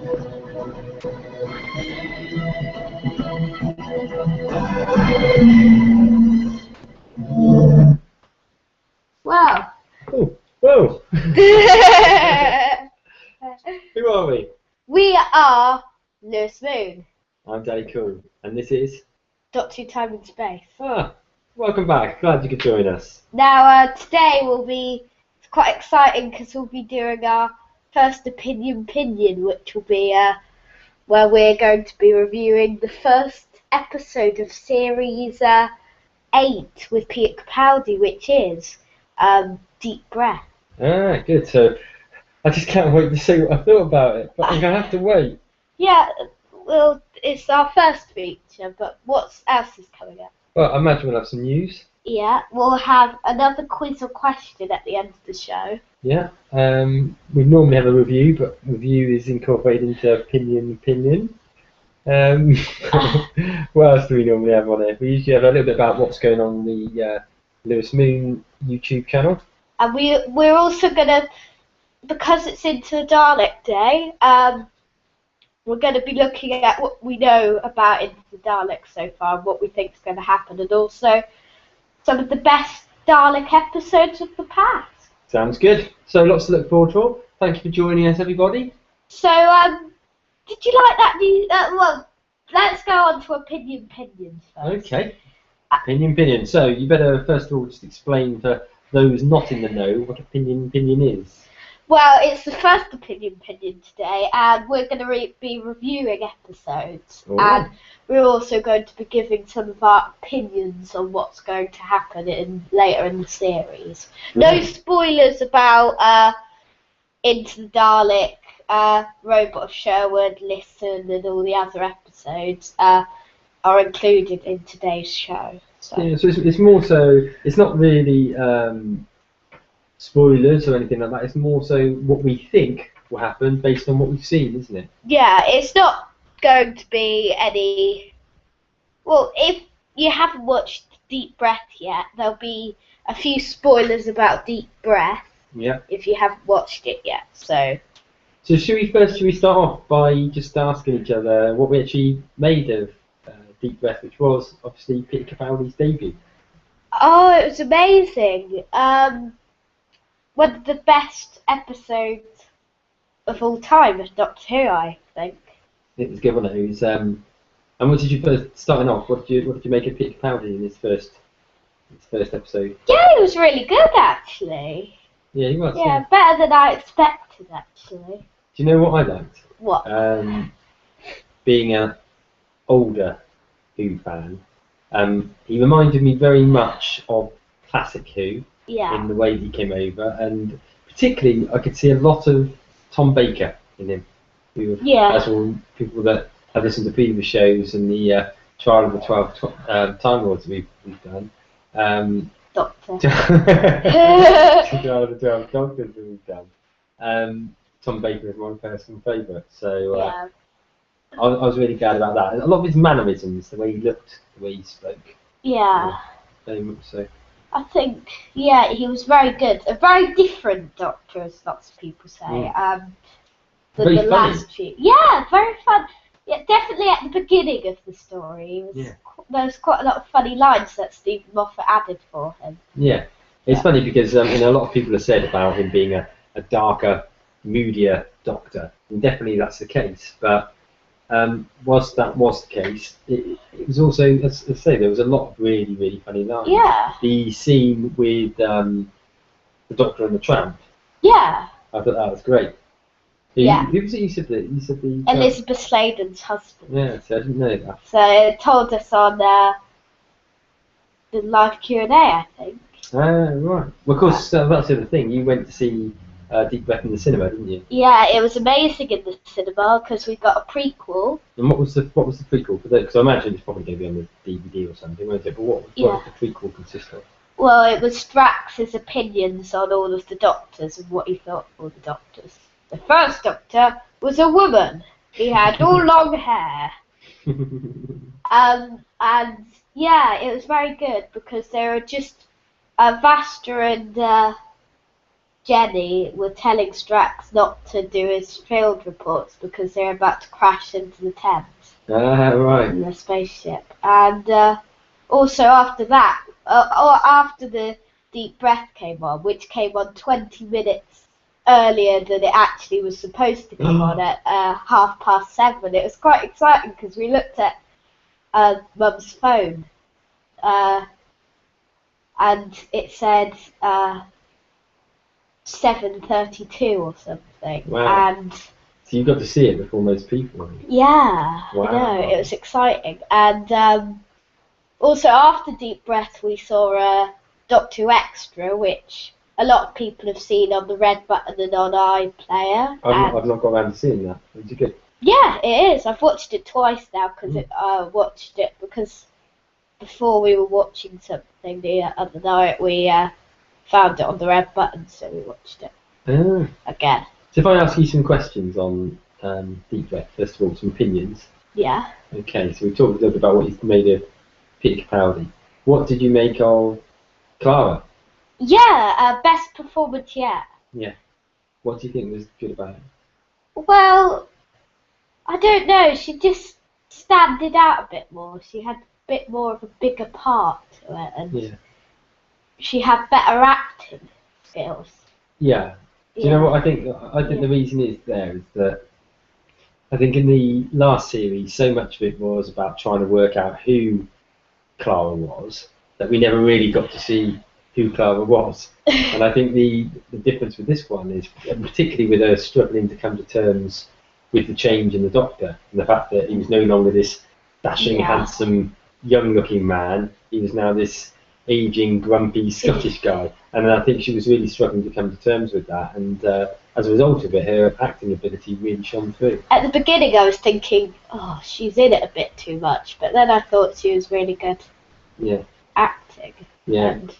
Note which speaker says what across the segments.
Speaker 1: Wow.
Speaker 2: Oh, whoa! Who are we?
Speaker 1: We are Lewis Moon.
Speaker 2: I'm Dalek, and this is...
Speaker 1: Doctor Who Time and Space.
Speaker 2: Ah, welcome back. Glad you could join us.
Speaker 1: Now, today it's quite exciting because we'll be doing our first pinion, which will be where we're going to be reviewing the first episode of Series 8 with Peter Capaldi, which is Deep Breath.
Speaker 2: Ah, good. So, I just can't wait to see what I thought about it, but I'm going to have to wait.
Speaker 1: Yeah, well, it's our first feature, but what else is coming up?
Speaker 2: Well, I imagine we'll have some news.
Speaker 1: Yeah, we'll have another quiz or question at the end of the show.
Speaker 2: Yeah, we normally have a review, but review is incorporated into pinion. What else do we normally have on it? We usually have a little bit about what's going on the Lewis Moon YouTube channel.
Speaker 1: And we're also going to, because it's into the Dalek Day, we're going to be looking at what we know about Into the Dalek so far and what we think is going to happen, and also some of the best Dalek episodes of the past.
Speaker 2: Sounds good. So lots to look forward to. Thank you for joining us, everybody.
Speaker 1: So, did you like that new... well, let's go on to pinions first.
Speaker 2: Okay. Pinion. So you better first of all just explain for those not in the know what a pinion is.
Speaker 1: Well, it's the first opinion today, and we're going to be reviewing episodes, and we're also going to be giving some of our opinions on what's going to happen later in the series. No spoilers about Into the Dalek, Robot of Sherwood, Listen, and all the other episodes are included in today's show. So.
Speaker 2: Yeah, so it's more so, it's not really spoilers or anything like that, it's more so what we think will happen based on what we've seen, isn't it?
Speaker 1: Yeah, it's not going to be any... Well, if you haven't watched Deep Breath yet, there'll be a few spoilers about Deep Breath.
Speaker 2: Yeah.
Speaker 1: If you haven't watched it yet, so
Speaker 2: should we start off by just asking each other what we actually made of Deep Breath, which was obviously Peter Capaldi's debut?
Speaker 1: Oh, it was amazing. One of the best episodes of all time of Doctor Who, I think.
Speaker 2: It was good, wasn't it? It was, and what did you first, starting off, what did you make of Peter Capaldi in his first episode?
Speaker 1: Yeah, he was really good actually.
Speaker 2: Yeah, he was.
Speaker 1: Yeah, better than I expected actually.
Speaker 2: Do you know what I liked?
Speaker 1: What?
Speaker 2: Being an older Who fan, he reminded me very much of classic Who.
Speaker 1: Yeah.
Speaker 2: In the way he came over, and particularly I could see a lot of Tom Baker in him. As all people that have listened to previous shows and the Trial of the 12 Time Lords we've done.
Speaker 1: Doctor.
Speaker 2: Trial of the 12 Doctors we've done. Tom Baker is my personal favourite, so I was really glad about that. A lot of his mannerisms, the way he looked, the way he spoke.
Speaker 1: Yeah.
Speaker 2: Very much so.
Speaker 1: I think, he was very good. A very different Doctor, as lots of people say.
Speaker 2: Very
Speaker 1: the
Speaker 2: funny.
Speaker 1: last few. Yeah, very fun. Yeah, definitely at the beginning of the story. There was quite a lot of funny lines that Stephen Moffat added for him.
Speaker 2: Yeah, it's funny because a lot of people have said about him being a darker, moodier Doctor, and definitely that's the case. But whilst that was the case, it was also, as I say, there was a lot of really, really funny lines.
Speaker 1: Yeah.
Speaker 2: The scene with the Doctor and the Tramp.
Speaker 1: Yeah.
Speaker 2: I thought that was great. Who was it you said the
Speaker 1: Elizabeth Sladen's husband.
Speaker 2: Yeah, so I didn't know that.
Speaker 1: So it told us on the live Q&A, I think.
Speaker 2: Ah, right. Well, of course, that's the other thing. You went to see Deep Breath in the cinema, didn't you?
Speaker 1: Yeah, it was amazing in the cinema because we got a prequel.
Speaker 2: And what was the prequel for that? Because I imagine it's probably going to be on the DVD or something, won't it? But what did the prequel consist of?
Speaker 1: Well, it was Drax's opinions on all of the Doctors and what he thought of all the Doctors. The first Doctor was a woman. He had all long hair. And yeah, it was very good because they were just Vasta and Jenny were telling Strax not to do his field reports because they're about to crash into the Thames.
Speaker 2: Right.
Speaker 1: In the spaceship. And also after that, or after the Deep Breath came on, which came on 20 minutes earlier than it actually was supposed to come on at 7:30. It was quite exciting because we looked at Mum's phone and it said 7:32 or something.
Speaker 2: Wow.
Speaker 1: And
Speaker 2: so you got to see it before most people.
Speaker 1: yeah,
Speaker 2: Wow.
Speaker 1: I know, it was exciting. And also after Deep Breath we saw Doctor Who Extra, which a lot of people have seen on the Red Button and on iPlayer.
Speaker 2: I've not got around to seeing that. Was it good?
Speaker 1: Yeah, it is. I've watched it twice now because watched it because before we were watching something the other night we found it on the Red Button, so we watched it again.
Speaker 2: So if I ask you some questions on Deep Breath, first of all, some opinions.
Speaker 1: Yeah.
Speaker 2: Okay, so we talked a little bit about what you made of Peter Capaldi. What did you make of Clara?
Speaker 1: Yeah, best performance yet.
Speaker 2: Yeah. What do you think was good about it?
Speaker 1: Well, I don't know. She just standed out a bit more. She had a bit more of a bigger part to it, and she had better acting skills.
Speaker 2: Yeah. Do you know what I think? I think the reason is that I think in the last series, so much of it was about trying to work out who Clara was, that we never really got to see who Clara was. And I think the difference with this one is, particularly with her struggling to come to terms with the change in the Doctor, and the fact that he was no longer this dashing, handsome, young-looking man, he was now this aging, grumpy Scottish guy. And I think she was really struggling to come to terms with that, and as a result of it, her acting ability really shone through.
Speaker 1: At the beginning I was thinking, oh, she's in it a bit too much, but then I thought she was really good acting.
Speaker 2: Yeah.
Speaker 1: And,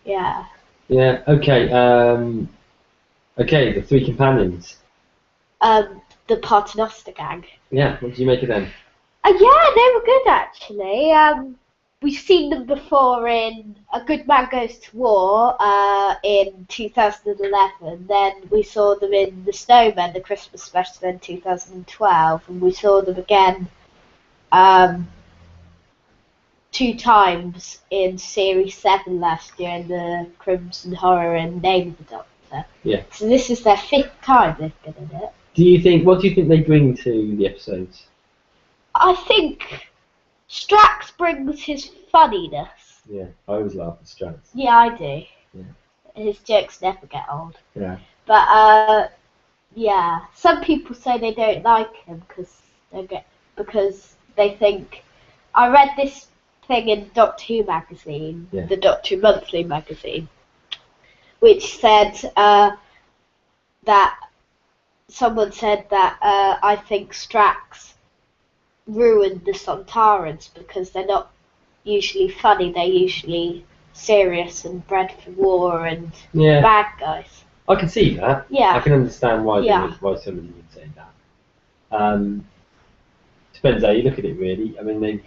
Speaker 1: yeah.
Speaker 2: Yeah, okay. Okay, the three companions.
Speaker 1: The Paternoster gang.
Speaker 2: Yeah, what did you make of them?
Speaker 1: Yeah, they were good actually. We've seen them before in A Good Man Goes to War in 2011. Then we saw them in The Snowman, the Christmas special in 2012, and we saw them again 2 times in Series 7 last year in the Crimson Horror and Name of the Doctor.
Speaker 2: Yeah.
Speaker 1: So this is their 5th time they've been in it.
Speaker 2: What do you think they bring to the episodes?
Speaker 1: I think Strax brings his funniness.
Speaker 2: Yeah, I always laugh at Strax.
Speaker 1: Yeah, I do.
Speaker 2: Yeah.
Speaker 1: His jokes never get old.
Speaker 2: Yeah.
Speaker 1: But yeah, some people say they don't like him because they think. I read this thing in Doctor Who magazine, the Doctor Who Monthly magazine, which said that someone said that I think Strax ruined the Sontarans because they're not usually funny, they're usually serious and bred for war and bad guys.
Speaker 2: I can see that.
Speaker 1: Yeah.
Speaker 2: I can understand why somebody would say that. Depends how you look at it, really. I mean,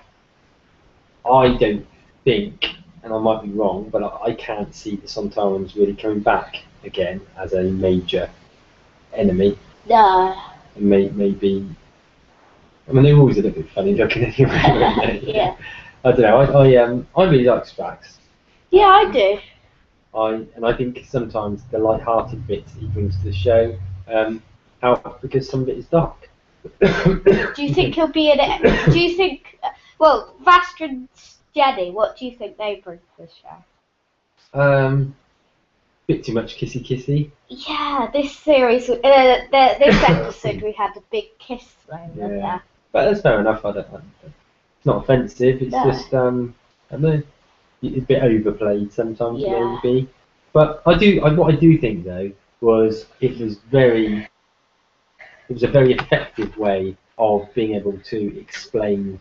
Speaker 2: I don't think, and I might be wrong, but I can't see the Sontarans really coming back again as a major enemy.
Speaker 1: No.
Speaker 2: Maybe. I mean, they're always a little bit funny looking anyway.
Speaker 1: Yeah.
Speaker 2: I don't know. I really like Strax.
Speaker 1: Yeah, I do.
Speaker 2: And I think sometimes the light-hearted bits he brings to the show help because some of it is dark.
Speaker 1: Do you think he'll be in it? Do you think? Well, Vastra and Jenny, what do you think they bring to the show?
Speaker 2: Bit too much kissy.
Speaker 1: Yeah, this series, this episode, we had a big kiss moment there.
Speaker 2: But that's fair enough. It's not offensive. It's just I don't know, it's a bit overplayed sometimes maybe. But what I do think though was it was a very effective way of being able to explain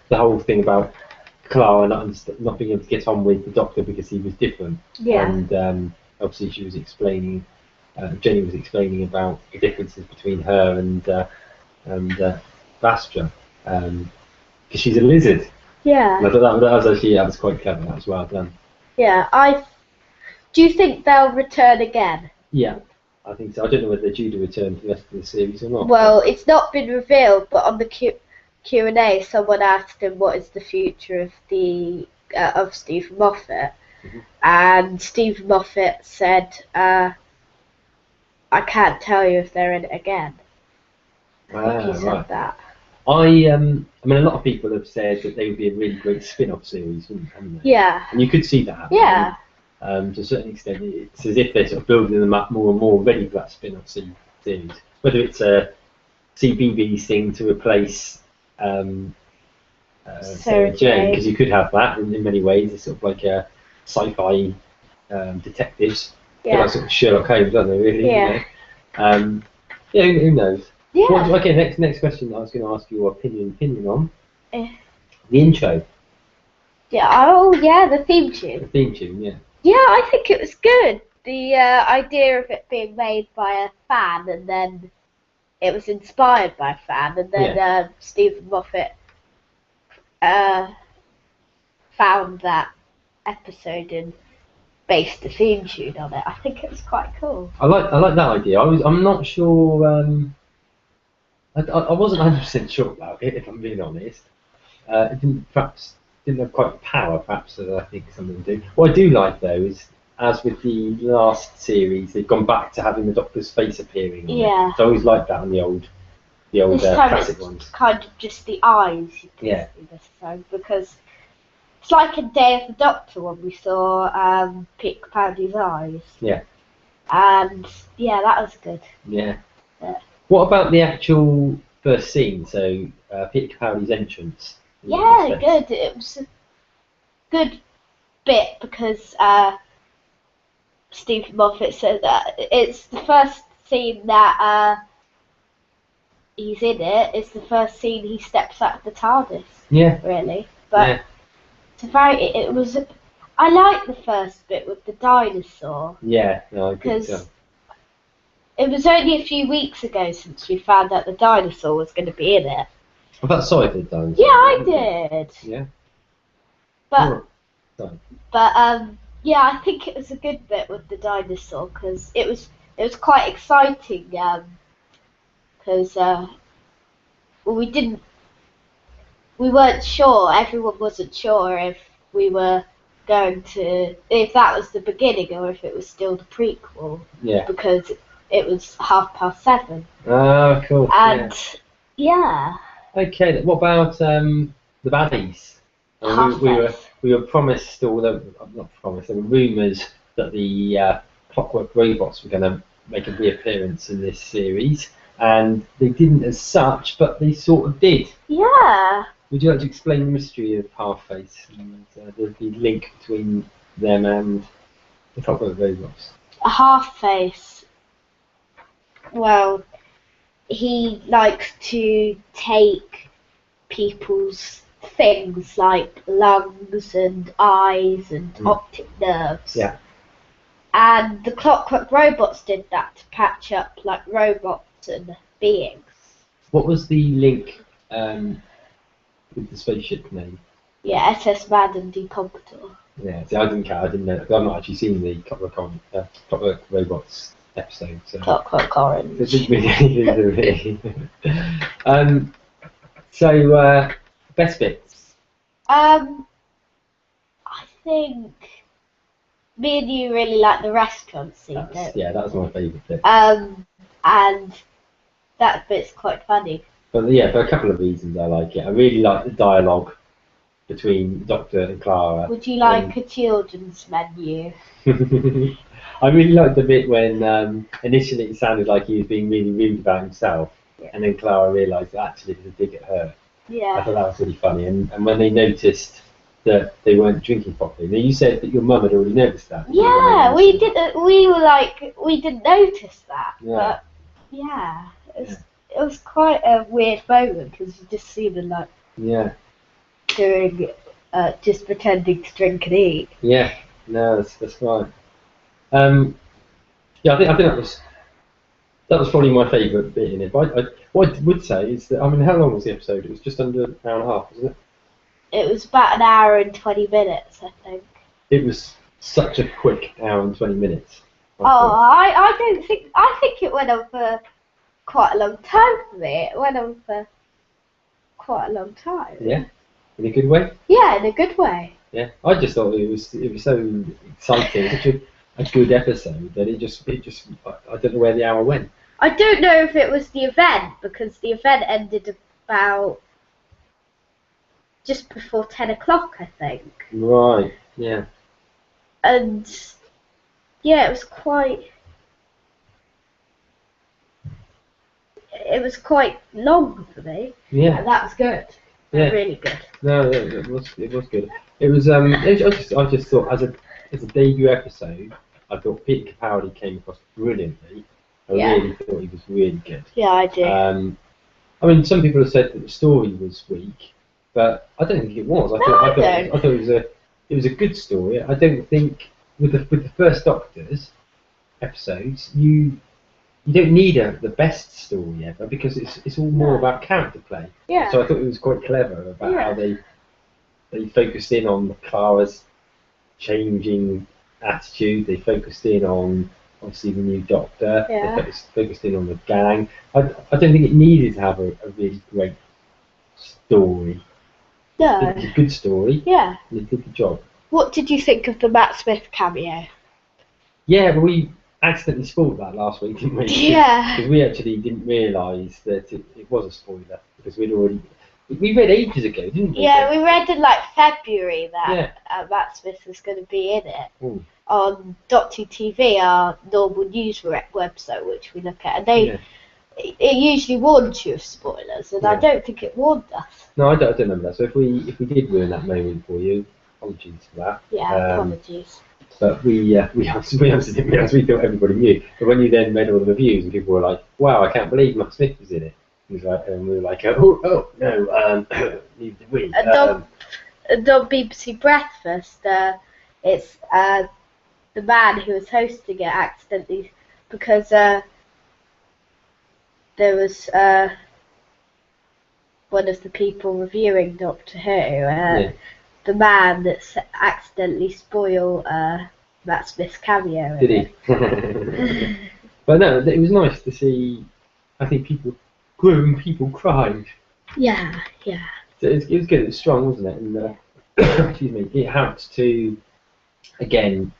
Speaker 2: the whole thing about Clara not being able to get on with the Doctor because he was different.
Speaker 1: Yeah.
Speaker 2: And obviously she was explaining, Jenny was explaining about the differences between her and Vastra, because she's a lizard.
Speaker 1: Yeah.
Speaker 2: And I thought that was quite clever. That was well done.
Speaker 1: Yeah, I Do you think they'll return again?
Speaker 2: Yeah, I think so. I don't know whether they're due to return for the rest of the series or not.
Speaker 1: Well, it's not been revealed, but on the Q&A, someone asked him what is the future of the of Stephen Moffat, and Stephen Moffat said, "I can't tell you if they're in it again." I think he said that.
Speaker 2: I mean, a lot of people have said that they would be a really great spin-off series, haven't they?
Speaker 1: Yeah.
Speaker 2: And you could see that happening.
Speaker 1: Yeah.
Speaker 2: To a certain extent, it's as if they're sort of building them up more and more, ready for that spin-off series. Whether it's a CBeebies thing to replace Sarah Jane, because you could have that in many ways. It's sort of like a sci-fi detectives, like sort of Sherlock Holmes, aren't they? Really?
Speaker 1: Yeah.
Speaker 2: Yeah. Who knows?
Speaker 1: Yeah.
Speaker 2: Okay. Next question. I was going to ask your opinion on the intro.
Speaker 1: Yeah. Oh, yeah. The theme tune.
Speaker 2: The theme tune. Yeah.
Speaker 1: Yeah, I think it was good. The idea of it being made by a fan, and then it was inspired by a fan, and then Stephen Moffat found that episode and based the theme tune on it. I think it was quite cool.
Speaker 2: I like that idea. I'm not sure. I wasn't 100% sure about it, if I'm being honest. It didn't have quite the power, perhaps, that I think some of them do. What I do like, though, is, as with the last series, they've gone back to having the Doctor's face appearing.
Speaker 1: Yeah.
Speaker 2: So I always liked that on the old classic ones.
Speaker 1: Kind of just the eyes you can see this time, because it's like in Day of the Doctor when we saw Peter Capaldi's eyes.
Speaker 2: Yeah.
Speaker 1: And yeah, that was good.
Speaker 2: Yeah. What about the actual first scene? So Peter Capaldi's entrance.
Speaker 1: Yeah, good. It was a good bit because Stephen Moffat said that it's the first scene that he's in it. It's the first scene he steps out of the TARDIS. Yeah. Really, but it was. I like the first bit with the dinosaur.
Speaker 2: Yeah, no,
Speaker 1: because it was only a few weeks ago since we found out the dinosaur was going to be in it.
Speaker 2: I felt sorry for the dinosaur.
Speaker 1: Yeah, I did.
Speaker 2: Yeah.
Speaker 1: But yeah, I think it was a good bit with the dinosaur because it was quite exciting. Because we weren't sure. Everyone wasn't sure if we were if that was the beginning or if it was still the prequel.
Speaker 2: Yeah.
Speaker 1: Because it was 7:30.
Speaker 2: Oh, cool.
Speaker 1: And yeah.
Speaker 2: Okay, what about the baddies? We were promised, or not promised, there were rumours that the Clockwork Robots were going to make a reappearance in this series, and they didn't as such, but they sort of did.
Speaker 1: Yeah.
Speaker 2: Would you like to explain the mystery of Half-Face and the link between them and the Clockwork Robots?
Speaker 1: Half-Face. Well, he likes to take people's things like lungs and eyes and optic nerves.
Speaker 2: Yeah.
Speaker 1: And the Clockwork Robots did that to patch up like robots and beings.
Speaker 2: What was the link with the spaceship name?
Speaker 1: Yeah, SS Madam Decompitor.
Speaker 2: Yeah, see, I didn't care. I didn't know. I've not actually seen the Clockwork Robots episode. So.
Speaker 1: Clockwork Orange.
Speaker 2: It didn't mean anything to me. So, best bits?
Speaker 1: I think me and you really like the restaurant scene, don't we?
Speaker 2: Yeah, that was my favourite bit.
Speaker 1: And that bit's quite funny.
Speaker 2: But yeah, for a couple of reasons I like it. I really like the dialogue between Doctor and Clara.
Speaker 1: Would you like a children's menu?
Speaker 2: I really liked the bit when initially it sounded like he was being really rude about himself, and then Clara realised that actually it was a dig at her.
Speaker 1: Yeah.
Speaker 2: I thought that was really funny. And when they noticed that they weren't drinking properly. Now you said that your mum had already noticed that.
Speaker 1: Yeah, we didn't. We were like, we didn't notice that.
Speaker 2: Yeah.
Speaker 1: But yeah, it was quite a weird moment because you just see them like doing, just pretending to drink and eat.
Speaker 2: Yeah, no, that's right. Yeah, I think that was probably my favourite bit in it. But what I would say is that, I mean, how long was the episode? It was just under an hour and a half, wasn't it?
Speaker 1: It was about an hour and 20 minutes, I think.
Speaker 2: It was such a quick hour and 20 minutes.
Speaker 1: I don't think. I think it went on for quite a long time for me. It went on for quite a long time.
Speaker 2: Yeah, in a good way.
Speaker 1: Yeah, in a good way.
Speaker 2: Yeah, I just thought it was so exciting, such a good episode that it just I don't know where the hour went.
Speaker 1: I don't know if it was the event, because the event ended about just before 10 o'clock, I think.
Speaker 2: Right. Yeah.
Speaker 1: And yeah, it was quite long for me.
Speaker 2: Yeah.
Speaker 1: And that was good.
Speaker 2: Yeah.
Speaker 1: Really good.
Speaker 2: No, it was good. It was I just thought as a debut episode, I thought Peter Capaldi came across brilliantly. I really thought he was really good.
Speaker 1: Yeah, I do.
Speaker 2: I mean, some people have said that the story was weak, but I don't think it was. I thought it was a good story. I don't think with the first Doctor's episodes you don't need the best story ever, because it's all more about character play.
Speaker 1: Yeah.
Speaker 2: So I thought it was quite clever about how they focused in on Clara's changing attitude. They focused in on obviously the new Doctor.
Speaker 1: Yeah.
Speaker 2: They focused in on the gang. I don't think it needed to have a really great story.
Speaker 1: No.
Speaker 2: It was a good story.
Speaker 1: Yeah.
Speaker 2: And they did the job.
Speaker 1: What did you think of the Matt Smith cameo?
Speaker 2: Yeah, but we accidentally spoiled that last week, didn't we?
Speaker 1: Yeah.
Speaker 2: Because we actually didn't realise that it was a spoiler, because we read ages ago, didn't we?
Speaker 1: Yeah, we read in like February that Matt Smith was going to be in it.
Speaker 2: Ooh.
Speaker 1: On Doctor TV, our normal news website, which we look at, and it usually warns you of spoilers, and I don't think it warned us.
Speaker 2: No, I don't remember that. So if we did ruin that moment for you, apologies for that.
Speaker 1: Yeah, apologies.
Speaker 2: But we honestly didn't realise. We thought everybody knew. But when you then read all the reviews and people were like, "Wow, I can't believe Matt Smith was in it," and we were like, "Oh no, neither did we."
Speaker 1: On BBC Breakfast, it's the man who was hosting it accidentally, because there was one of the people reviewing Doctor Who, the man that accidentally spoiled Matt Smith's cameo.
Speaker 2: Did he? But no, it was nice to see. I think grown people cried.
Speaker 1: Yeah, yeah.
Speaker 2: So it was good. It was strong, wasn't it? And excuse me. It helped to, again,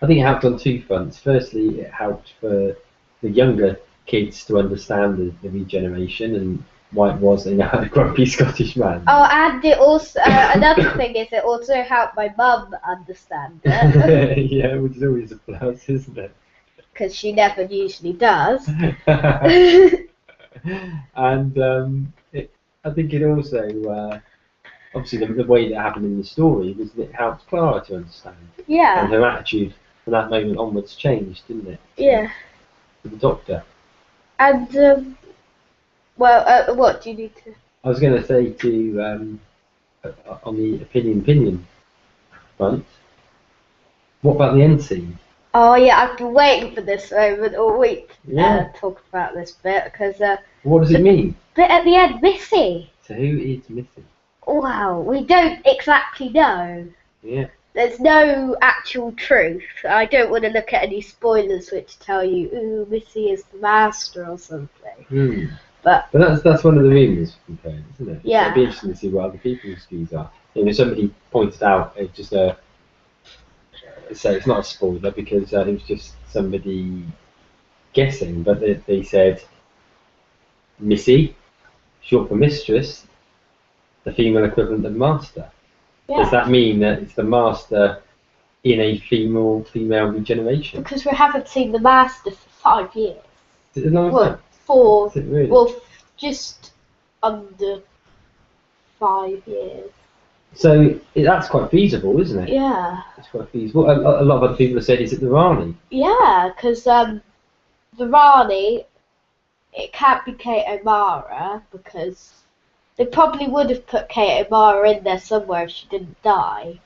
Speaker 2: I think it helped on two fronts. Firstly, it helped for the younger kids to understand the regeneration and why it was they had a grumpy Scottish man.
Speaker 1: Oh, and it also another thing is it also helped my mum understand it.
Speaker 2: Yeah, which is always a plus, isn't it?
Speaker 1: Because she never usually does.
Speaker 2: And I think it also, obviously the way that happened in the story was that it helped Clara to understand.
Speaker 1: Yeah.
Speaker 2: And her attitude from that moment onwards changed, didn't it?
Speaker 1: Yeah.
Speaker 2: To the Doctor.
Speaker 1: And, what do you need to...
Speaker 2: I was going to say to, on the pinion front, what about the end scene?
Speaker 1: Oh yeah, I've been waiting for this moment all week to talk about this bit, because...
Speaker 2: what does it mean?
Speaker 1: Bit at the end, Missy.
Speaker 2: So who is Missy?
Speaker 1: Well, we don't exactly know.
Speaker 2: Yeah.
Speaker 1: There's no actual truth. I don't want to look at any spoilers which tell you, ooh, Missy is the master or something. But
Speaker 2: that's one of the rumours from parents, isn't it?
Speaker 1: Yeah.
Speaker 2: It'd be interesting to see what other people's views are. You know, somebody pointed out, it's just so it's not a spoiler because it was just somebody guessing, but they said Missy, short for mistress, the female equivalent of master.
Speaker 1: yeah.
Speaker 2: Does that mean that it's the master in a female regeneration?
Speaker 1: Because we haven't seen the master for 5 years.
Speaker 2: Is it as long as
Speaker 1: Well,
Speaker 2: that?
Speaker 1: 4.
Speaker 2: Is it really?
Speaker 1: Well, just under 5 years.
Speaker 2: So that's quite feasible, isn't it?
Speaker 1: Yeah.
Speaker 2: It's quite feasible. A lot of other people have said, is it the Rani?
Speaker 1: Yeah, because the Rani, it can't be Kate O'Mara, because they probably would have put Kate O'Mara in there somewhere if she didn't die.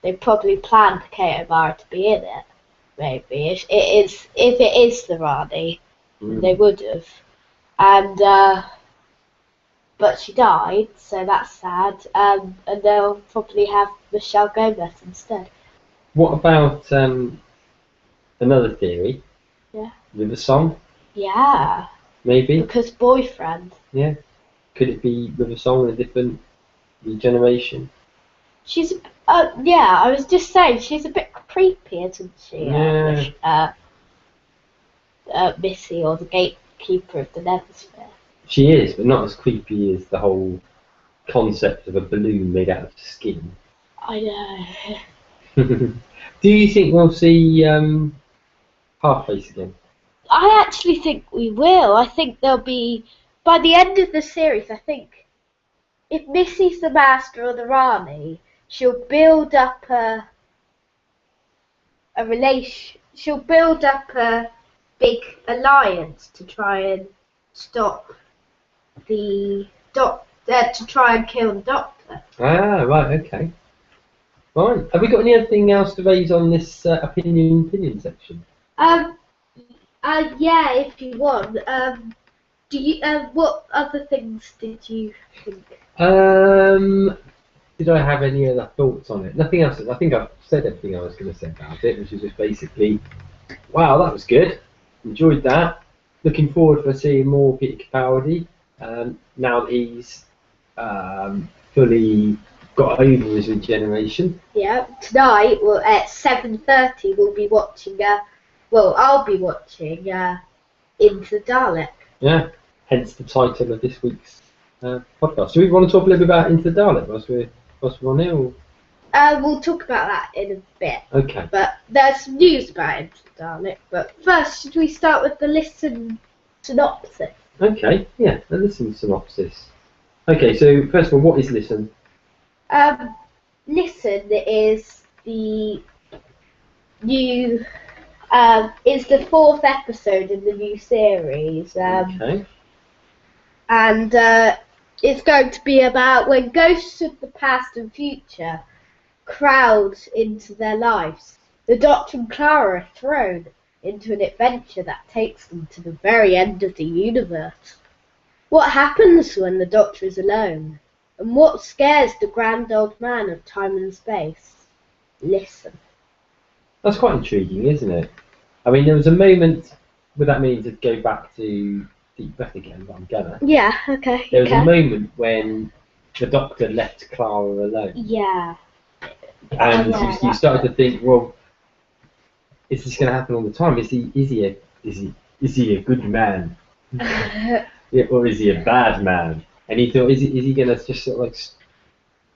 Speaker 1: They probably planned Kate O'Mara to be in it, maybe. If it is the Rani, they would have. And but she died, so that's sad. And they'll probably have Michelle Gomez instead.
Speaker 2: What about another theory?
Speaker 1: Yeah.
Speaker 2: With a song,
Speaker 1: Yeah.
Speaker 2: maybe?
Speaker 1: Because boyfriend.
Speaker 2: Yeah. Could it be with a song, a different regeneration?
Speaker 1: She's, yeah, I was just saying, she's a bit creepy, isn't she?
Speaker 2: Yeah.
Speaker 1: Missy, or the gatekeeper of the Nethersphere.
Speaker 2: She is, but not as creepy as the whole concept of a balloon made out of skin.
Speaker 1: I know.
Speaker 2: Do you think we'll see Half-Face again?
Speaker 1: I actually think we will. I think there'll be, by the end of the series, I think, if Missy's the master or the Rani, she'll build up a relation. She'll build up a big alliance to try and stop the to try and kill the Doctor.
Speaker 2: Ah, right, okay. Right. Have we got anything else to raise on this opinion section?
Speaker 1: Yeah, if you want. Do you? What other things did you think?
Speaker 2: Did I have any other thoughts on it? Nothing else. I think I've said everything I was going to say about it, which is just basically, wow, that was good. Enjoyed that. Looking forward for seeing more Peter Capaldi. Now that he's fully got over his regeneration.
Speaker 1: Yeah, tonight, well, at 7:30, we'll be watching. I'll be watching Into the Dalek.
Speaker 2: Yeah. Hence the title of this week's podcast. Do we want to talk a little bit about Into the Dalek whilst we're on here? Or?
Speaker 1: We'll talk about that in a bit.
Speaker 2: Okay.
Speaker 1: But there's some news about Into the Dalek. But first, should we start with the listen synopsis?
Speaker 2: Okay. Yeah. The listen synopsis. Okay. So first of all, what is listen?
Speaker 1: Listen is the new. Is the 4th episode in the new series.
Speaker 2: Okay.
Speaker 1: And it's going to be about when ghosts of the past and future crowd into their lives. The Doctor and Clara are thrown into an adventure that takes them to the very end of the universe. What happens when the Doctor is alone? And what scares the grand old man of time and space? Listen.
Speaker 2: That's quite intriguing, isn't it? I mean, there was a moment, without meaning to go back to Deep Breath again, but I'm gonna.
Speaker 1: Yeah, okay.
Speaker 2: There was a moment when the Doctor left Clara alone.
Speaker 1: Yeah.
Speaker 2: And
Speaker 1: yeah,
Speaker 2: you started to think, well, is this going to happen all the time? Is he a good man? Or is he a bad man? And he thought, is he going to just sort of like,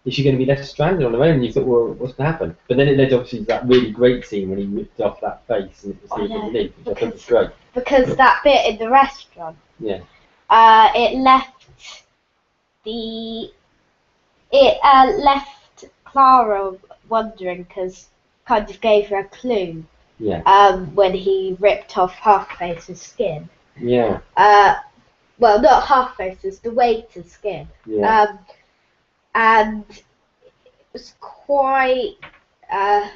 Speaker 2: is she going to be left stranded on her own? And you thought, well, what's going to happen? But then it led obviously to that really great scene when he ripped off that face and it was the relief, which I thought was great.
Speaker 1: Because that bit in the restaurant,
Speaker 2: yeah,
Speaker 1: it left Clara wondering, because kind of gave her a clue.
Speaker 2: Yeah.
Speaker 1: When he ripped off Half-Face's skin.
Speaker 2: Yeah.
Speaker 1: Well, not Half-Face's, the waiter's skin.
Speaker 2: Yeah.
Speaker 1: And it was quite a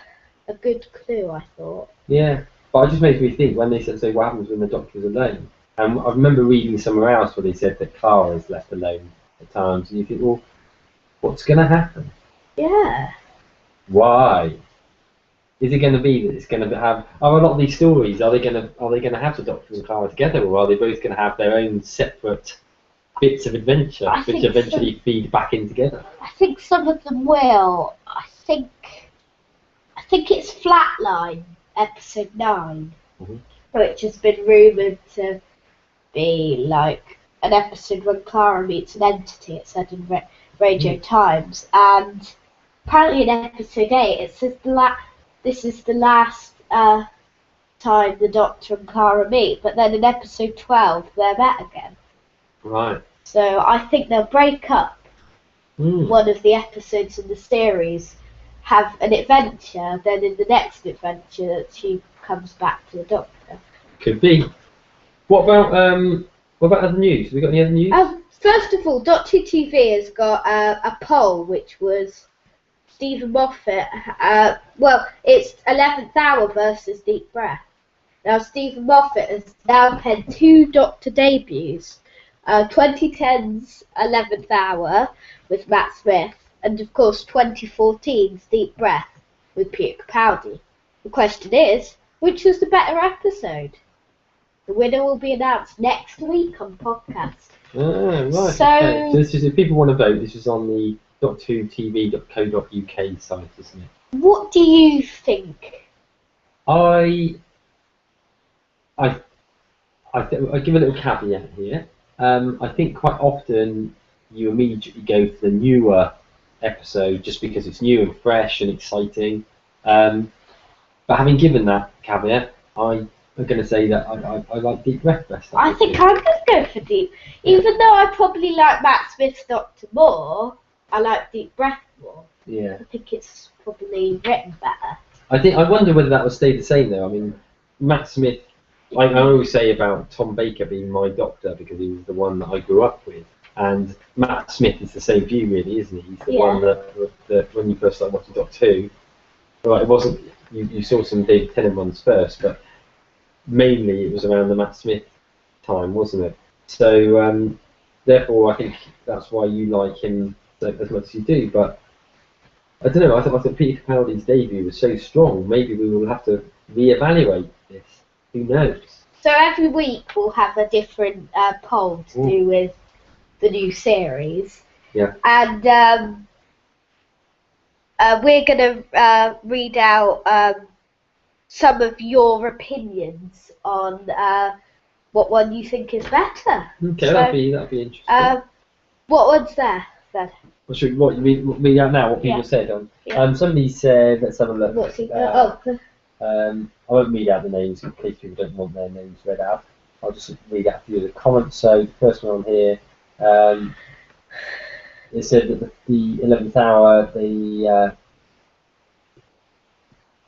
Speaker 1: good clue, I thought.
Speaker 2: Yeah, but it just makes me think when they said, so what happens when the Doctor's alone? And I remember reading somewhere else where they said that Clara is left alone at times, and you think, well, what's going to happen?
Speaker 1: Yeah.
Speaker 2: Why? Is it going to be that it's going to have? Are a lot of these stories are they going to have the Doctor and Clara together, or are they both going to have their own separate bits of adventure, which eventually feed back in together?
Speaker 1: I think some of them will. I think it's Flatline, episode 9, which has been rumoured to be like an episode when Clara meets an entity. It said in Radio Times, and apparently in episode 8 it says this is the last time the Doctor and Clara meet, but then in episode 12 they're met again.
Speaker 2: Right.
Speaker 1: So I think they'll break up one of the episodes in the series, have an adventure, then in the next adventure she comes back to the Doctor.
Speaker 2: Could be. What about other news? Have we got any other news?
Speaker 1: First of all, Doctor Who TV has got a poll, which was Stephen Moffat. It's 11th Hour versus Deep Breath. Now Stephen Moffat has now penned 2 Doctor debuts. 2010's 11th Hour with Matt Smith, and of course 2014's Deep Breath. with Peter Capaldi. The question is, which was the better episode? The winner will be announced next week on the podcast.
Speaker 2: Ah, right.
Speaker 1: So,
Speaker 2: okay. So this is, if people want to vote, this is on the doctorwhotv.co.uk site, isn't it?
Speaker 1: what do you think?
Speaker 2: I give a little caveat here. I think quite often you immediately go for the newer episode just because it's new and fresh and exciting. But having given that caveat, I'm going to say that I like Deep Breath best.
Speaker 1: I think I'm going to go for Deep. Even though I probably like Matt Smith's Doctor more, I like Deep Breath more.
Speaker 2: Yeah.
Speaker 1: I think it's probably written better.
Speaker 2: I wonder whether that will stay the same though. I mean, Matt Smith, I always say about Tom Baker being my doctor because he was the one that I grew up with. And Matt Smith is the same view really, isn't he? He's the one that when you first started watching Doctor Who, well, it wasn't, you saw some David Tennant ones first, but mainly it was around the Matt Smith time, wasn't it? So therefore I think that's why you like him as much as you do. But I don't know, I thought Peter Capaldi's debut was so strong, maybe we will have to reevaluate this. Who knows?
Speaker 1: So every week we'll have a different poll to do with the new series.
Speaker 2: Yeah.
Speaker 1: And we're going to read out some of your opinions on what one you think is better.
Speaker 2: Okay,
Speaker 1: so,
Speaker 2: that'd be interesting.
Speaker 1: What one's there, then?
Speaker 2: What you mean out now? What people said on?
Speaker 1: Yeah.
Speaker 2: Somebody said, let's have a look.
Speaker 1: What's he?
Speaker 2: I won't read out the names in case people don't want their names read out. I'll just read out a few of the comments. So the first one on here, it said that the 11th hour,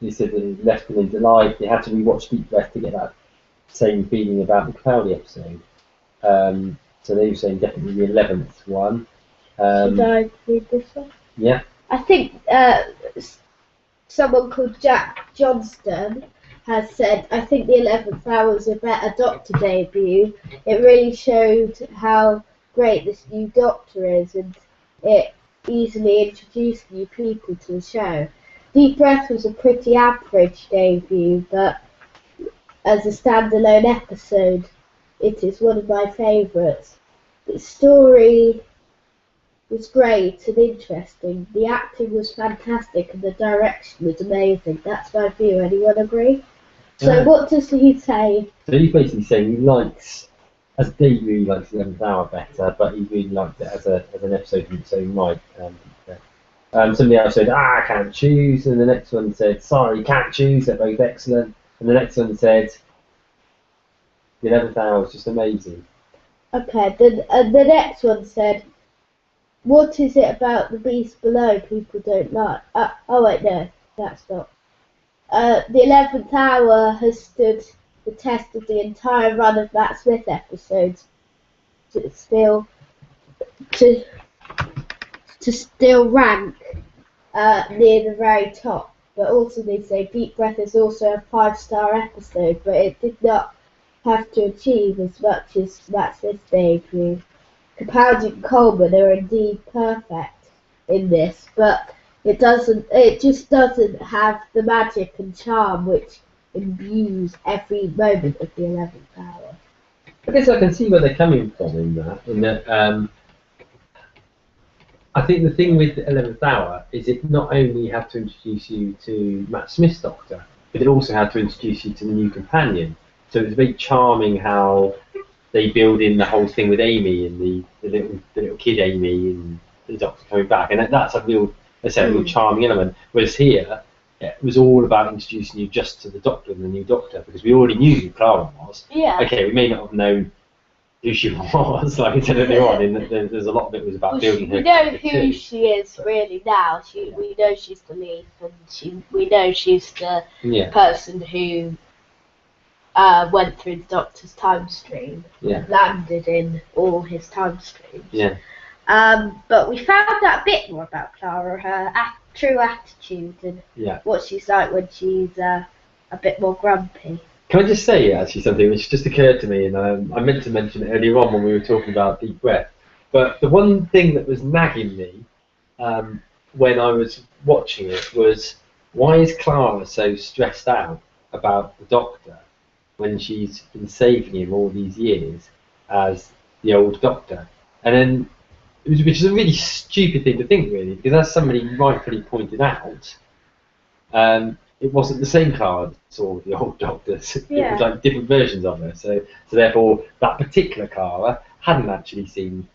Speaker 2: they said that it left them in delight. They had to rewatch Deep Breath to get that same feeling about the Capaldi episode. So they were saying definitely the 11th one.
Speaker 1: Should I read this one?
Speaker 2: Yeah.
Speaker 1: I think someone called Jack Johnston has said, I think the 11th hour was a better Doctor debut. It really showed how great this new Doctor is, and it easily introduced new people to the show. Deep Breath was a pretty average debut, but as a standalone episode, it is one of my favourites. The story was great and interesting. The acting was fantastic and the direction was amazing. That's my view. Anyone agree? So what does he say?
Speaker 2: So he's basically saying he likes, as a debut, he likes the 11th hour better, but he really liked it as an episode in its own right. Somebody else said, I can't choose, and the next one said, sorry, can't choose, they're both excellent. And the next one said, the 11th hour was just amazing.
Speaker 1: Okay, the next one said, what is it about the beast below people don't like? Oh wait, no, that's not. The 11th hour has stood the test of the entire run of Matt Smith episodes to still rank near the very top. But also they say Deep Breath is also a 5-star episode, but it did not have to achieve as much as Matt Smith's debut. Capaldi and Coleman are indeed perfect in this, but it just doesn't have the magic and charm which imbues every moment of the 11th hour.
Speaker 2: I guess I can see where they're coming from in that I think the thing with the 11th hour is it not only had to introduce you to Matt Smith's Doctor, but it also had to introduce you to the new companion. So it was very charming how they build in the whole thing with Amy and the little kid Amy and the Doctor coming back, and that's a real charming element. Whereas here, it was all about introducing you just to the Doctor and the new Doctor, because we already knew who Clara was.
Speaker 1: Yeah.
Speaker 2: Okay, we may not have known who she was, like I said earlier on. There's a lot of it was about building her.
Speaker 1: We know who she is really now. We know she's the leaf, and we know she's the person who went through the Doctor's time stream and landed in all his time streams.
Speaker 2: Yeah.
Speaker 1: But we found out a bit more about Clara, her true attitude, and what she's like when she's a bit more grumpy.
Speaker 2: Can I just say actually something which just occurred to me, and I meant to mention it earlier on when we were talking about Deep Breath, but the one thing that was nagging me when I was watching it was why is Clara so stressed out about the Doctor when she's been saving him all these years as the old Doctor? And then, which is a really stupid thing to think, really, because as somebody rightfully pointed out, it wasn't the same Clara that saw the old Doctors. It was like different versions of her. So therefore, that particular Clara hadn't actually seen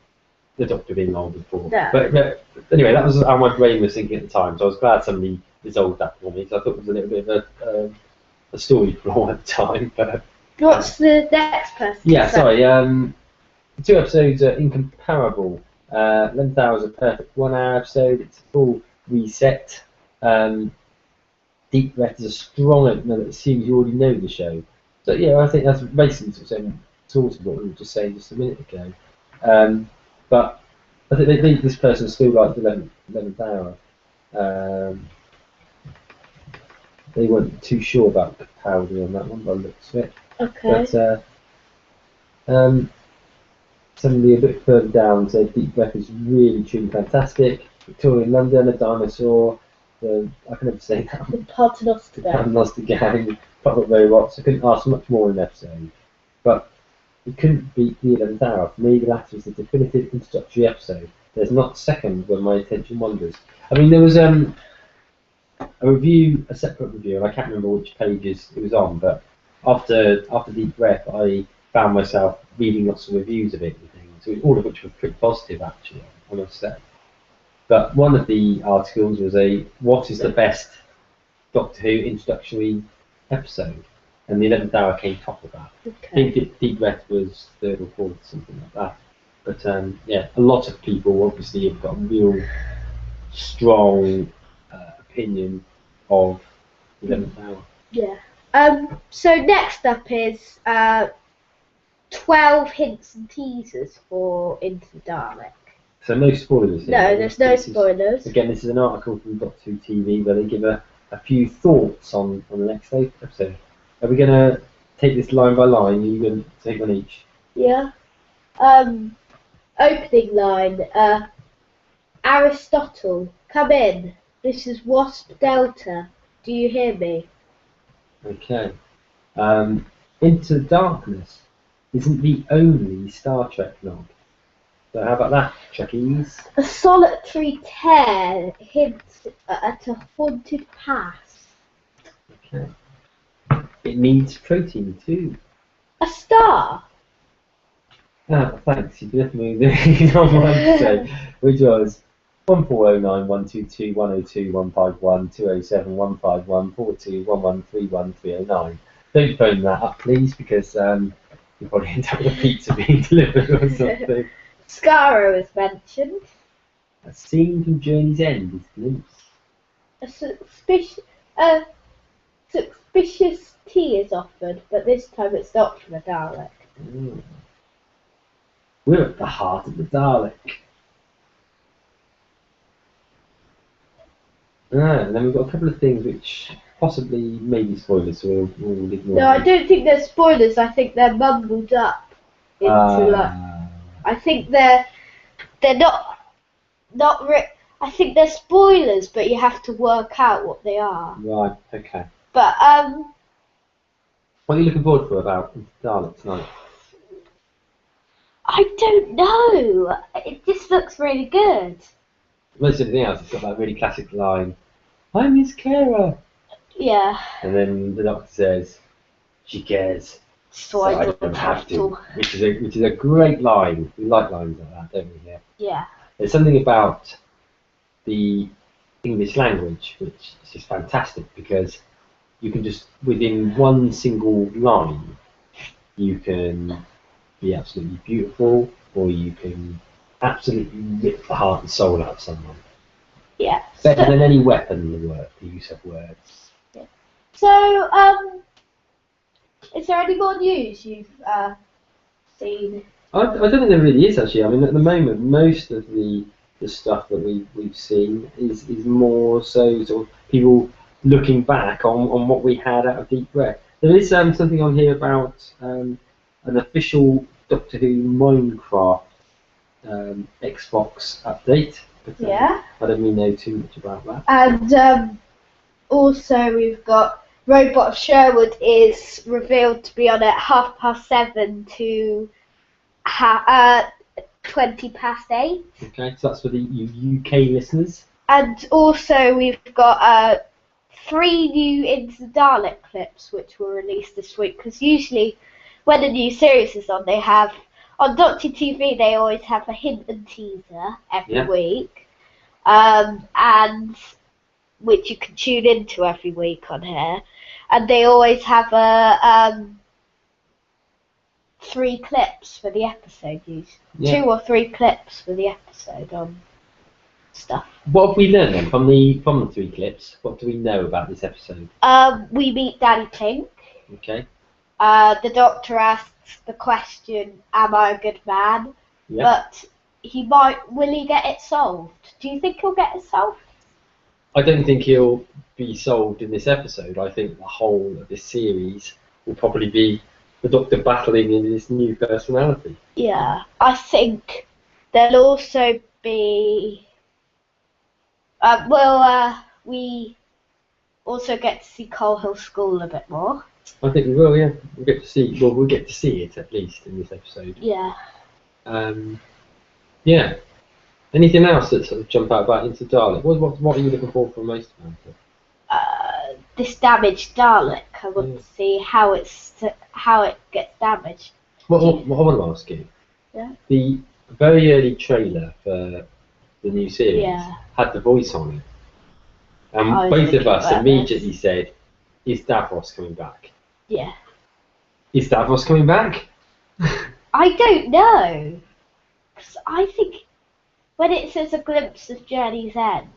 Speaker 2: the Doctor being old before.
Speaker 1: No.
Speaker 2: But anyway, that was how my brain was thinking at the time. So I was glad somebody resolved that for me. So I thought it was a little bit of a story flaw at the time. But
Speaker 1: what's the next person?
Speaker 2: yeah, sorry. 2 episodes are incomparable. 11th Hour is a perfect 1 hour episode. It's a full reset. Deep Breath is a strong opener that assumes you already know the show. So yeah, I think that's basically sort of what we were just saying just a minute ago. But I think this person still liked the 11th Hour. They weren't too sure about Capaldi on that one by the looks of it.
Speaker 1: Okay.
Speaker 2: But somebody a bit further down said Deep Breath is really truly fantastic. Victorian London, a dinosaur. I can never say that.
Speaker 1: The Paternoster Gang.
Speaker 2: Paternoster Gang, Puppet Robots. I couldn't ask much more in an episode. But it couldn't beat the 11th Hour. For me, the latter is the definitive introductory episode. There's not a second when my attention wanders. I mean, there was a separate review, and I can't remember which pages it was on, but after Deep Breath, I found myself reading lots of reviews of it and things, all of which were pretty positive, actually, I must say. But one of the articles was what is the best Doctor Who introductory episode? And the 11th Hour came top of that.
Speaker 1: Okay.
Speaker 2: I think Deep Breath was 3rd or 4th, something like that. But yeah, a lot of people obviously have got a real strong opinion of the 11th Hour.
Speaker 1: Yeah. So next up is 12 hints and teasers for Into the Dalek.
Speaker 2: So no spoilers here.
Speaker 1: No, there's no spoilers.
Speaker 2: Again, this is an article from Doctor Who TV where they give a few thoughts on the next episode. Are we going to take this line by line? Are you going to take one each?
Speaker 1: Yeah. Opening line. Aristotle, come in. This is Wasp Delta. Do you hear me?
Speaker 2: Okay. Into Darkness isn't the only Star Trek nog. So how about that, Trekkies?
Speaker 1: A solitary tear hints at a haunted past.
Speaker 2: Okay. It needs protein too.
Speaker 1: A star.
Speaker 2: Ah, thanks. You definitely moved on one to say, which was 1409 122 102 151 207 151 42 1131 309. Don't phone that up, please, because you'll probably end up with a pizza being delivered or something.
Speaker 1: Skaro is mentioned.
Speaker 2: A scene from Journey's End is glimpsed.
Speaker 1: A suspicious tea is offered, but this time it's not from a Dalek.
Speaker 2: Mm. We're at the heart of the Dalek. And then we've got a couple of things which possibly may be spoilers, so we'll ignore
Speaker 1: No, I don't think they're spoilers. I think they're mumbled up into I think they're not. I think they're spoilers, but you have to work out what they are.
Speaker 2: Right. Okay.
Speaker 1: But
Speaker 2: what are you looking forward for about Dalek tonight?
Speaker 1: I don't know. It just looks really good.
Speaker 2: Most of everything else, it's got that really classic line, "I'm his carer."
Speaker 1: Yeah.
Speaker 2: And then the Doctor says, "She cares,
Speaker 1: So I don't have to.
Speaker 2: which is a great line. We like lines like that, don't we?
Speaker 1: Yeah.
Speaker 2: There's something about the English language which is just fantastic, because you can just, within one single line, you can be absolutely beautiful, or you can absolutely rip the heart and soul out of someone.
Speaker 1: Yeah.
Speaker 2: Better than any weapon in the use of words.
Speaker 1: Yeah. So, is there any more news you've seen?
Speaker 2: I don't think there really is, actually. I mean, at the moment, most of the stuff that we've seen is more so sort of people looking back on what we had out of Deep Breath. There is something on here about an official Doctor Who Minecraft Xbox update. But,
Speaker 1: Yeah.
Speaker 2: I don't really know too much about that.
Speaker 1: And also we've got Robot of Sherwood is revealed to be on at 7:30 to 8:20.
Speaker 2: Okay, so that's for the UK listeners.
Speaker 1: And also we've got 3 new Into the Dalek clips which were released this week, because usually when a new series is on, they have, on Doctor TV they always have a hint and teaser every week, and which you can tune into every week on here, and they always have 3 clips for the episode, usually 2 or 3 clips for the episode on stuff.
Speaker 2: What have we learned then from the 3 clips? What do we know about this episode?
Speaker 1: We meet Danny Pink.
Speaker 2: Okay.
Speaker 1: The Doctor asks the question, "Am I a good man?"
Speaker 2: Yeah.
Speaker 1: But will he get it solved? Do you think he'll get it solved?
Speaker 2: I don't think he'll be solved in this episode. I think the whole of this series will probably be the Doctor battling in his new personality.
Speaker 1: Yeah, I think there'll also be. We also get to see Coal Hill School a bit more.
Speaker 2: I think we will, yeah. We'll get to see it at least in this episode.
Speaker 1: Yeah.
Speaker 2: Yeah. Anything else that sort of jump out about Into Dalek? What are you looking for from most about it?
Speaker 1: This damaged Dalek. I want to see how it gets damaged.
Speaker 2: What I want to ask you.
Speaker 1: Yeah.
Speaker 2: The very early trailer for the new series had the voice on it. And both of us immediately said, "Is Davros coming back?"
Speaker 1: Yeah.
Speaker 2: Is Davros coming back?
Speaker 1: I don't know. 'Cause I think when it says a glimpse of Journey's End.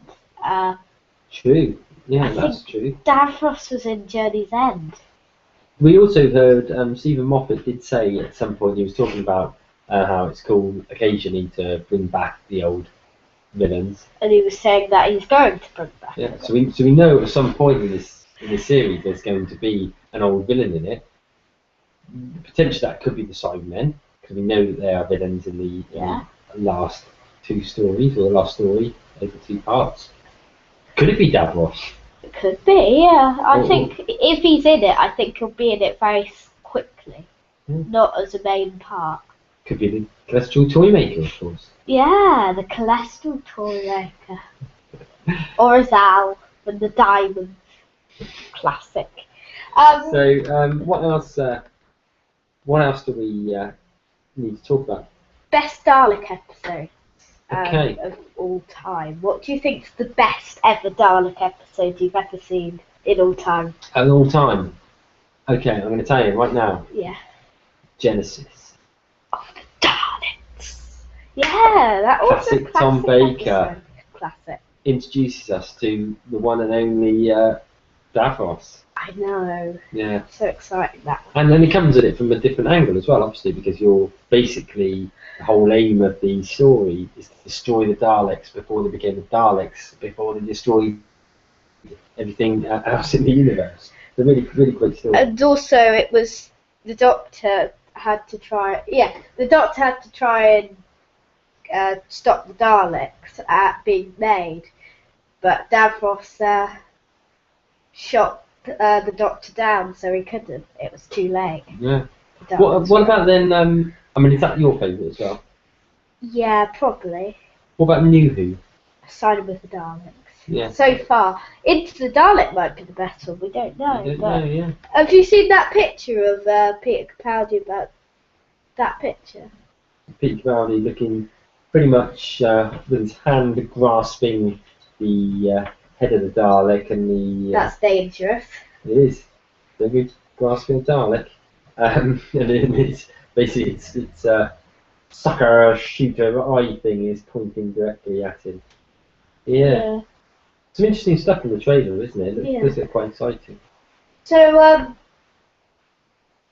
Speaker 2: True. Yeah, that's true.
Speaker 1: Davros was in Journey's End.
Speaker 2: We also heard Stephen Moffat did say at some point, he was talking about how it's cool occasionally to bring back the old villains.
Speaker 1: And he was saying that he's going to bring back.
Speaker 2: Yeah. So we know at some point in this series there's going to be an old villain in it. Potentially that could be the Cybermen, because we know that they are villains in the last 2 stories, or the last story over 2 parts. Could it be Davros?
Speaker 1: It could be, yeah. I think if he's in it, I think he'll be in it very quickly, not as a main part.
Speaker 2: Could be the Celestial Toymaker, of course.
Speaker 1: Yeah, the Celestial Toymaker. Or as Al, and the Diamond. Classic.
Speaker 2: What else? What else do we need to talk about?
Speaker 1: Best Dalek episode.
Speaker 2: Okay.
Speaker 1: Of all time. What do you think's the best ever Dalek episode you've ever seen in all time?
Speaker 2: Of all time? Okay, I'm going to tell you right now.
Speaker 1: Yeah.
Speaker 2: Genesis.
Speaker 1: Of the Daleks. Yeah, that was a classic
Speaker 2: Tom Baker.
Speaker 1: episode. Classic.
Speaker 2: Introduces us to the one and only Davros.
Speaker 1: I know.
Speaker 2: Yeah.
Speaker 1: So exciting that.
Speaker 2: And then he comes at it from a different angle as well, obviously, because you're basically, the whole aim of the story is to destroy the Daleks before they became the Daleks, before they destroy everything else in the universe. It's a really, really great story.
Speaker 1: And also, it was the Doctor had to try. Yeah, the Doctor had to try and stop the Daleks at being made, but Davros shot the Doctor down, so he couldn't. It was too late.
Speaker 2: Yeah. What about then? I mean, is that your favourite as well?
Speaker 1: Yeah, probably.
Speaker 2: What about New Who?
Speaker 1: Sided with the Daleks.
Speaker 2: Yeah.
Speaker 1: So far, Into the Dalek might be the best one. We don't know.
Speaker 2: We don't know, yeah.
Speaker 1: Have you seen that picture of Peter Capaldi about that picture?
Speaker 2: Peter Capaldi looking pretty much with his hand grasping the head of the Dalek and the.
Speaker 1: That's dangerous.
Speaker 2: It is. David grasping a Dalek, and it's basically it's sucker shooter eye thing is pointing directly at him. Yeah. Some interesting stuff in the trailer, isn't it? It does look quite exciting.
Speaker 1: So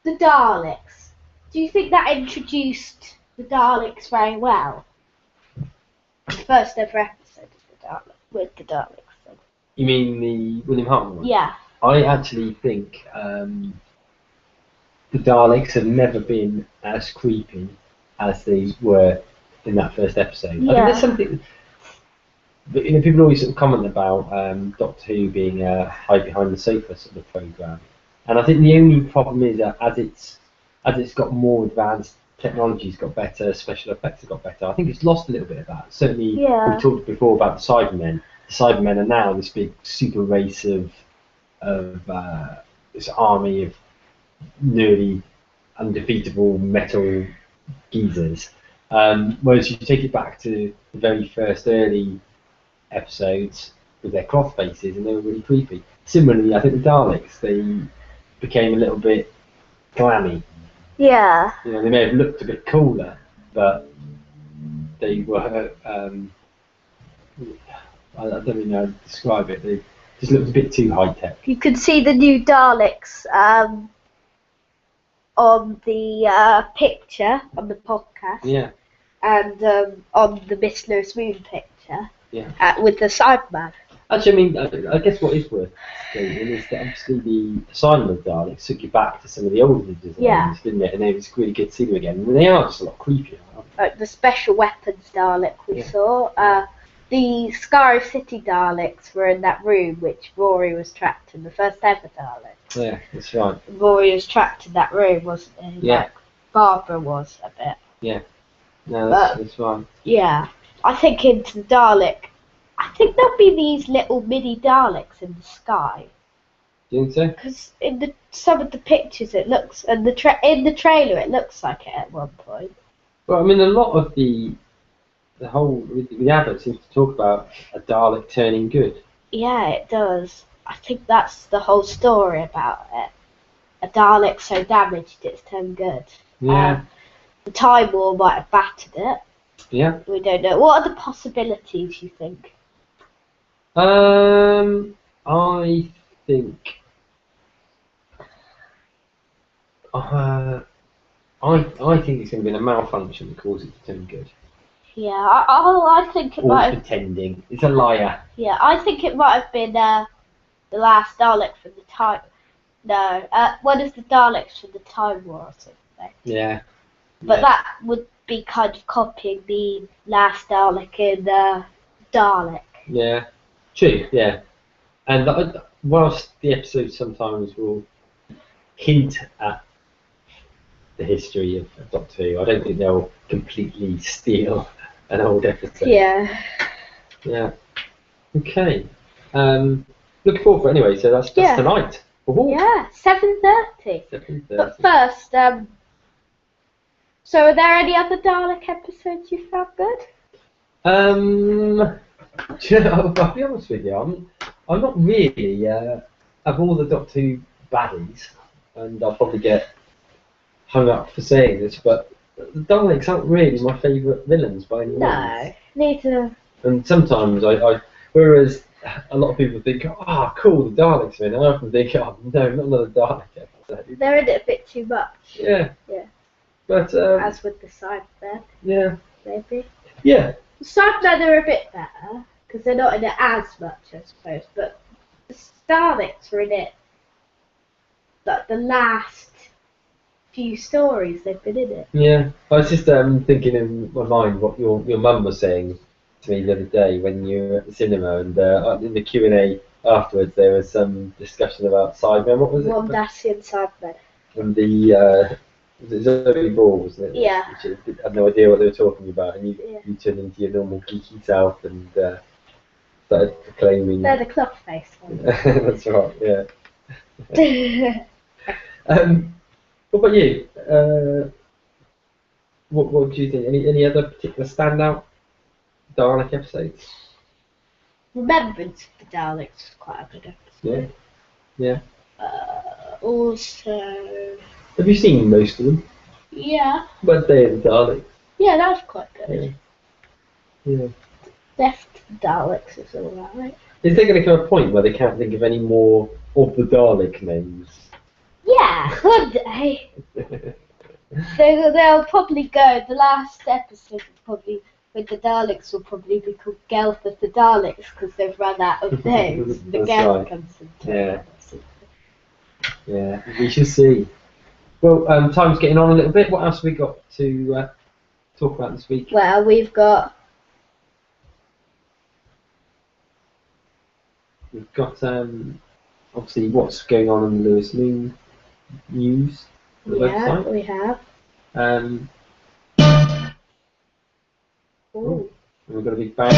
Speaker 1: the Daleks. Do you think that introduced the Daleks very well? The first ever episode of the Dalek with the Daleks.
Speaker 2: You mean the William Hartnell one?
Speaker 1: Yeah.
Speaker 2: I actually think the Daleks have never been as creepy as they were in that first episode.
Speaker 1: Yeah.
Speaker 2: I think there's something. But people always sort of comment about Doctor Who being a hide behind the sofa sort of program, and I think the only problem is that as it's got more advanced, technology's got better, special effects have got better. I think it's lost a little bit of that. Certainly, we talked before about the Cybermen. The Cybermen are now this big super race of this army of nearly undefeatable metal geezers. Whereas you take it back to the very first early episodes with their cloth faces, and they were really creepy. Similarly, I think the Daleks, they became a little bit glammy.
Speaker 1: Yeah.
Speaker 2: You know, they may have looked a bit cooler, but they were. I don't really know how to describe it. They just looked a bit too high tech.
Speaker 1: You can see the new Daleks on the picture on the podcast.
Speaker 2: Yeah.
Speaker 1: And on the Miss Lewis Moon picture.
Speaker 2: Yeah.
Speaker 1: With the Cyberman.
Speaker 2: Actually, I mean, I guess what is worth stating is that obviously the Asylum of Daleks took you back to some of the older designs, didn't it? And it was really good to see them again. And they are just a lot creepier.
Speaker 1: Like the special weapons Dalek we saw. The Scarrow City Daleks were in that room which Rory was trapped in, the first ever Dalek.
Speaker 2: Yeah, that's right.
Speaker 1: Rory was trapped in that room, wasn't he?
Speaker 2: Yeah.
Speaker 1: Like Barbara was a bit.
Speaker 2: Yeah. No, that's right.
Speaker 1: Yeah. I think into the Dalek, I think there'll be these little mini Daleks in the sky.
Speaker 2: Do you think so?
Speaker 1: Because in some of the pictures it looks, and in the trailer it looks like it at one point.
Speaker 2: Well, I mean, a lot of the advert seems to talk about a Dalek turning good.
Speaker 1: Yeah, it does. I think that's the whole story about it. A Dalek so damaged it's turned good.
Speaker 2: Yeah.
Speaker 1: The Time War might have battered it.
Speaker 2: Yeah.
Speaker 1: We don't know. What are the possibilities, you think?
Speaker 2: I think. I think it's going to be a malfunction that causes it to turn good.
Speaker 1: Yeah, I think it might have...
Speaker 2: pretending. It's a liar.
Speaker 1: Yeah, I think it might have been the last Dalek from the Time... No, one of the Daleks from the Time War or something.
Speaker 2: Yeah.
Speaker 1: But that would be kind of copying the last Dalek in Dalek.
Speaker 2: Yeah. True, yeah. And whilst the episodes sometimes will hint at the history of Doctor Who, I don't think they'll completely steal an old episode.
Speaker 1: Yeah.
Speaker 2: Yeah. Okay. Looking forward for it anyway, so that's tonight. Ooh.
Speaker 1: Yeah, 7:30.
Speaker 2: 7:30.
Speaker 1: But first, so are there any other Dalek episodes you found good?
Speaker 2: I'll be honest with you, I'm not really of all the Doctor Who baddies, and I'll probably get hung up for saying this, but the Daleks aren't really my favourite villains by any means.
Speaker 1: No, neither.
Speaker 2: And sometimes whereas a lot of people think, cool, the Daleks are in, I often think, no, not another Dalek episode.
Speaker 1: They're in it a bit too much.
Speaker 2: Yeah.
Speaker 1: Yeah.
Speaker 2: But
Speaker 1: as with the Cybermen.
Speaker 2: Yeah.
Speaker 1: Maybe.
Speaker 2: Yeah.
Speaker 1: The Cybermen are a bit better because they're not in it as much, I suppose. But the Daleks are in it. Like the last few stories they've been in it.
Speaker 2: Yeah. I was just thinking in my mind what your mum was saying to me the other day when you were at the cinema, and in the Q&A afterwards there was some discussion about Cybermen. What was it?
Speaker 1: Womdassian Cybermen. And
Speaker 2: the Zoe Ball, wasn't it?
Speaker 1: Yeah.
Speaker 2: Which I had no idea what they were talking about, and you turned into your normal geeky self and started proclaiming.
Speaker 1: They're the cloth face ones.
Speaker 2: That's right. Yeah. What about you? What do you think? Any other particular standout Dalek episodes?
Speaker 1: Remembrance of the Daleks was quite a good episode.
Speaker 2: Yeah.
Speaker 1: Also.
Speaker 2: Have you seen most of them?
Speaker 1: Yeah.
Speaker 2: Wednesday of the Daleks.
Speaker 1: Yeah, that was quite good.
Speaker 2: Yeah.
Speaker 1: Death to the Daleks is alright.
Speaker 2: Is there going to come a point where they can't think of any more of the Dalek names?
Speaker 1: Yeah, one day. So they'll probably go. The last episode with the Daleks will probably be called Gelth of the Daleks because they've run out of names. The Gelth comes into it.
Speaker 2: Yeah, we shall see. Well, time's getting on a little bit. What else have we got to talk about this week?
Speaker 1: Well, we've got
Speaker 2: We've got obviously what's going on in the Lewis Moon news on the website.
Speaker 1: We have.
Speaker 2: And we've got a big bang.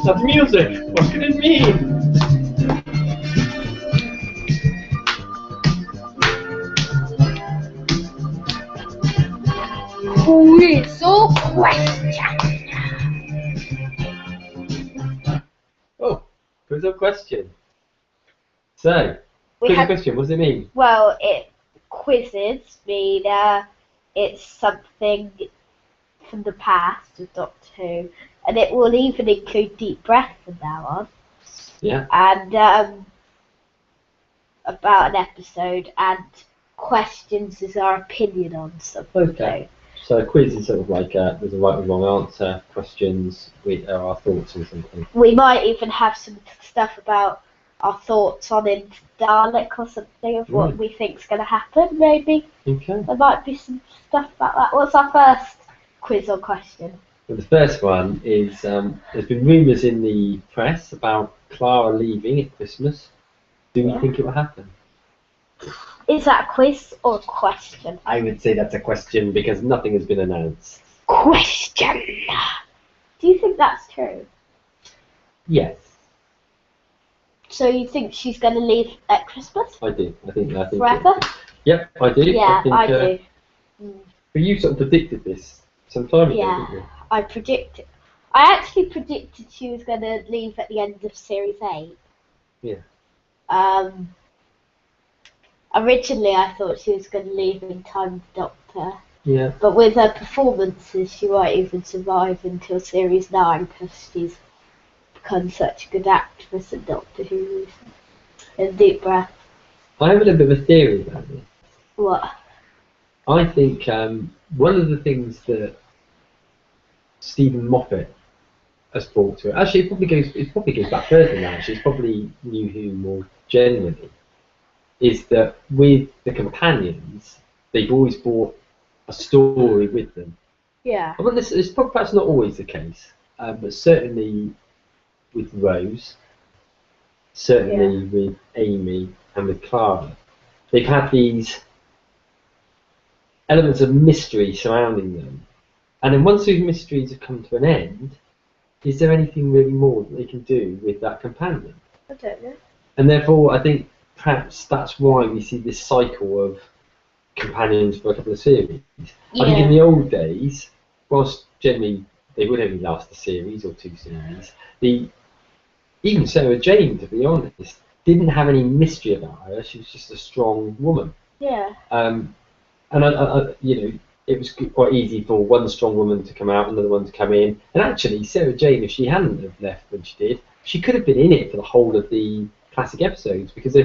Speaker 2: That music! What can it mean?
Speaker 1: Quiz or question?
Speaker 2: Oh, quiz or question. So, quiz or question, what does it mean?
Speaker 1: Well, quizzes mean it's something from the past of Doctor Who, and it will even include deep breath from now on.
Speaker 2: Yeah.
Speaker 1: And about an episode, and questions is our opinion on something.
Speaker 2: Okay. So a quiz is sort of like there's a right or wrong answer. Questions are our thoughts on something.
Speaker 1: We might even have some stuff about our thoughts on Into Dalek or something of what we think's going to happen. Maybe.
Speaker 2: Okay.
Speaker 1: There might be some stuff about that. What's our first quiz or question?
Speaker 2: Well, the first one is there's been rumours in the press about Clara leaving at Christmas. Do we think it will happen?
Speaker 1: Is that a quiz or a question?
Speaker 2: I would say that's a question because nothing has been announced.
Speaker 1: Question. Do you think that's true?
Speaker 2: Yes.
Speaker 1: So you think she's going to leave at Christmas?
Speaker 2: I do. I think.
Speaker 1: Forever?
Speaker 2: Yep, I do.
Speaker 1: Yeah, I do.
Speaker 2: But you sort of predicted this some time ago, didn't you?
Speaker 1: I actually predicted she was going to leave at the end of Series 8.
Speaker 2: Yeah.
Speaker 1: Originally, I thought she was going to leave in time with Doctor.
Speaker 2: Yeah.
Speaker 1: But with her performances, she might even survive until Series 9 because she's become such a good actress in Doctor Who. In Deep Breath.
Speaker 2: I have a little bit of a theory about this.
Speaker 1: What?
Speaker 2: I think one of the things that Stephen Moffat has brought to it, actually it probably goes back further than that, actually, it's probably New Who more generally, is that with the companions, they've always brought a story with them.
Speaker 1: Yeah.
Speaker 2: I mean, it's perhaps not always the case, but certainly with Rose, certainly with Amy and with Clara, they've had these elements of mystery surrounding them. And then once those mysteries have come to an end, is there anything really more that they can do with that companion?
Speaker 1: I don't know.
Speaker 2: And therefore, I think perhaps that's why we see this cycle of companions for a couple of series.
Speaker 1: Yeah.
Speaker 2: I think in the old days, whilst generally they would only last a series or 2 series, even Sarah Jane, to be honest, didn't have any mystery about her. She was just a strong woman.
Speaker 1: Yeah.
Speaker 2: And I it was quite easy for one strong woman to come out, another one to come in. And actually, Sarah Jane, if she hadn't have left when she did, she could have been in it for the whole of the classic episodes because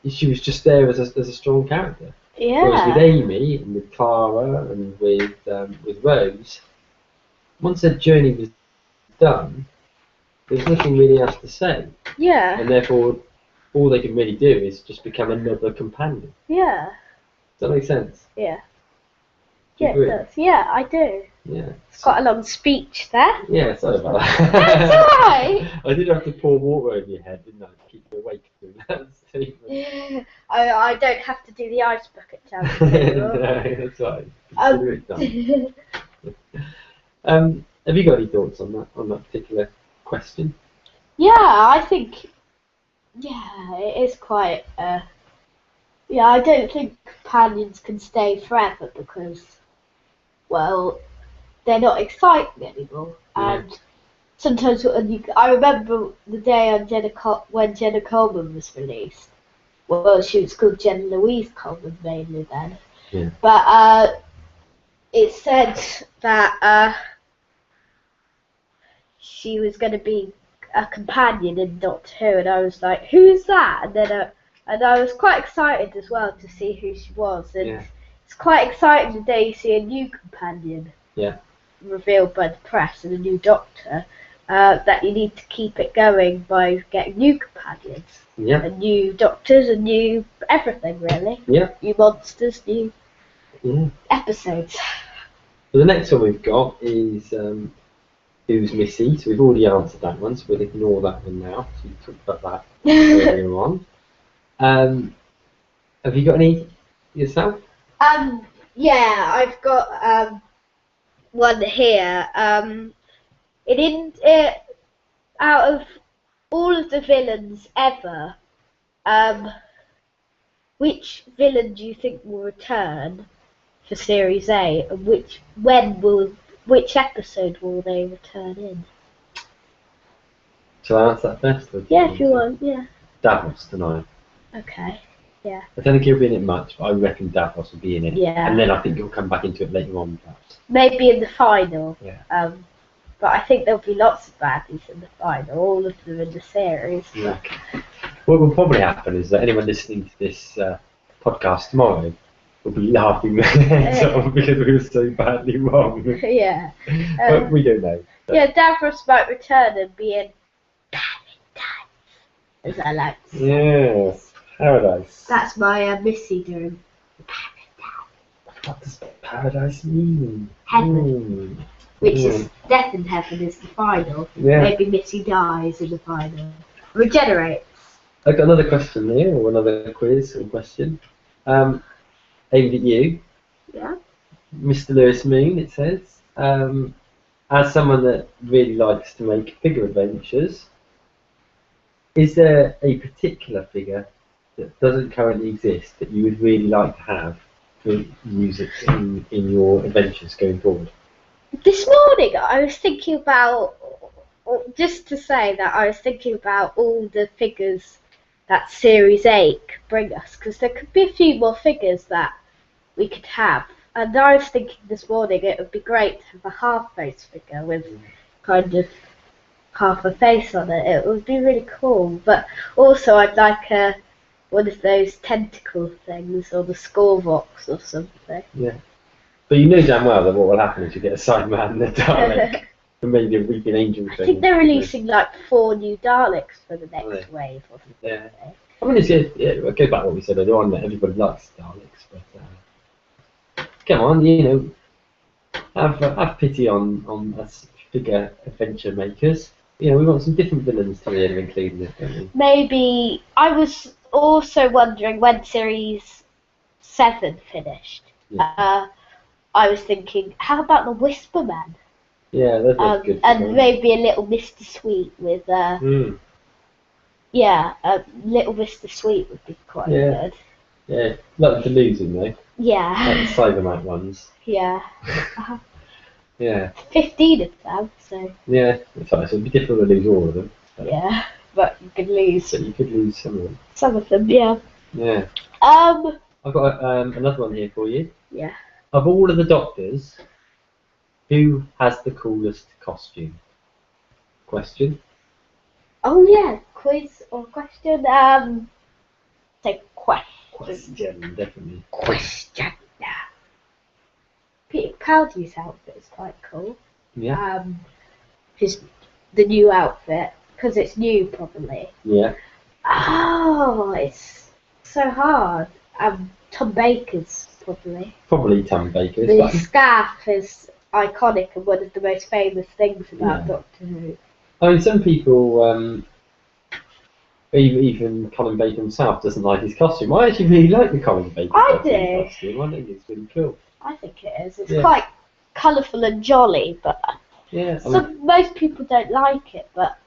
Speaker 2: she was just there as a strong character.
Speaker 1: Yeah.
Speaker 2: Whereas with Amy and with Clara and with Rose, once their journey was done, there's nothing really else to say.
Speaker 1: Yeah.
Speaker 2: And therefore, all they can really do is just become another companion.
Speaker 1: Yeah.
Speaker 2: Does that make sense?
Speaker 1: Yeah. Yeah, it does. Yeah, I do.
Speaker 2: Yeah.
Speaker 1: It's quite a long speech there.
Speaker 2: Yeah, sorry about that.
Speaker 1: That's alright.
Speaker 2: I did have to pour water over your head, didn't I, to keep you awake through that statement.
Speaker 1: Yeah. I don't have to do the ice bucket challenge anymore.
Speaker 2: No, that's right. Consider it done. Have you got any thoughts on that particular question?
Speaker 1: Yeah, I think. Yeah, it is quite. Yeah, I don't think companions can stay forever because, well, they're not exciting anymore.
Speaker 2: Yeah.
Speaker 1: And sometimes I remember the day on when Jenna Coleman was released. Well, she was called Jenna Louise Coleman mainly then.
Speaker 2: Yeah.
Speaker 1: But it said that she was going to be a companion in Doctor Who, and I was like, who's that? And then I was quite excited as well to see who she was. And it's quite exciting the day you see a new companion revealed by the press and a new Doctor, that you need to keep it going by getting new companions. Yeah. And new Doctors and new everything, really.
Speaker 2: Yeah.
Speaker 1: New monsters, new episodes.
Speaker 2: So the next one we've got is who's Missy. So we've already answered that one, so we'll ignore that one now. So we talked about that earlier on. Have you got any yourself?
Speaker 1: Yeah, I've got one here. Out of all of the villains ever, which villain do you think will return for Series A, and which episode will they return in?
Speaker 2: Shall I answer that first?
Speaker 1: Yeah, if you want. Yeah.
Speaker 2: Davos tonight.
Speaker 1: Okay. Yeah.
Speaker 2: I don't think he'll be in it much, but I reckon Davos will be in it.
Speaker 1: Yeah.
Speaker 2: And then I think he'll come back into it later on, perhaps.
Speaker 1: Maybe in the final.
Speaker 2: Yeah.
Speaker 1: But I think there'll be lots of baddies in the final, all of them in the series.
Speaker 2: Yeah. What will probably happen is that anyone listening to this podcast tomorrow will be laughing their heads off because we were so badly wrong.
Speaker 1: Yeah.
Speaker 2: But we don't know. So.
Speaker 1: Yeah, Davros might return and be in Paradise, as I like to say.
Speaker 2: Yes, Paradise.
Speaker 1: That's my Missy doing Paradise.
Speaker 2: What does Paradise mean?
Speaker 1: Heaven. Which is Death in Heaven is the final.
Speaker 2: Yeah.
Speaker 1: Maybe Missy dies in the final. Regenerates.
Speaker 2: I've got another question here, or another quiz or question. Aimed at you.
Speaker 1: Yeah.
Speaker 2: Mr. Lewis Moon, it says. As someone that really likes to make figure adventures, is there a particular figure that doesn't currently exist that you would really like to have to use it in your adventures going forward?
Speaker 1: This morning I was thinking about, just to say that I was thinking about all the figures that Series 8 could bring us, because there could be a few more figures that we could have. And I was thinking this morning it would be great to have a half-face figure with kind of half a face on it. It would be really cool. But also I'd like one of those tentacle things, or the skull box or something.
Speaker 2: Yeah. But you know damn well that what will happen is you get a Sideman and a Dalek, and maybe a Weeping Angel thing.
Speaker 1: I think they're releasing like 4 new Daleks for the next wave or something.
Speaker 2: Yeah. I mean, we'll go back to what we said earlier on, that everybody likes Daleks, but come on, you know, have pity on us figure adventure makers. You know, we want some different villains to really include in it, don't we?
Speaker 1: Maybe. I was also wondering when Series 7 finished.
Speaker 2: Yeah.
Speaker 1: I was thinking, how about the Whisperman?
Speaker 2: Yeah, that's good.
Speaker 1: And maybe a little Mr. Sweet with yeah, a little Mr. Sweet would be quite good.
Speaker 2: Yeah, like the Delusion though.
Speaker 1: Yeah.
Speaker 2: Like the Cyberman ones.
Speaker 1: Yeah.
Speaker 2: Yeah.
Speaker 1: 15 of them, so.
Speaker 2: Yeah, that's right. So it'd be difficult to lose all of them.
Speaker 1: Yeah, but you could lose.
Speaker 2: So you could lose some of them.
Speaker 1: Some of them, yeah.
Speaker 2: Yeah. I've got another one here for you.
Speaker 1: Yeah.
Speaker 2: Of all of the Doctors, who has the coolest costume? Question.
Speaker 1: Oh yeah, quiz or question? Say question.
Speaker 2: Question, definitely.
Speaker 1: Question. Peter Capaldi's outfit is quite cool.
Speaker 2: Yeah.
Speaker 1: The new outfit, because it's new probably.
Speaker 2: Yeah.
Speaker 1: Oh, it's so hard. Tom Baker's probably.
Speaker 2: Probably Tom Baker's.
Speaker 1: The scarf is iconic and one of the most famous things about Doctor Who.
Speaker 2: I mean, some people, even Colin Baker himself doesn't like his costume. I actually really like the Colin Baker costume. I think it's really cool.
Speaker 1: I think it is. It's quite colourful and jolly, but most people don't like it. But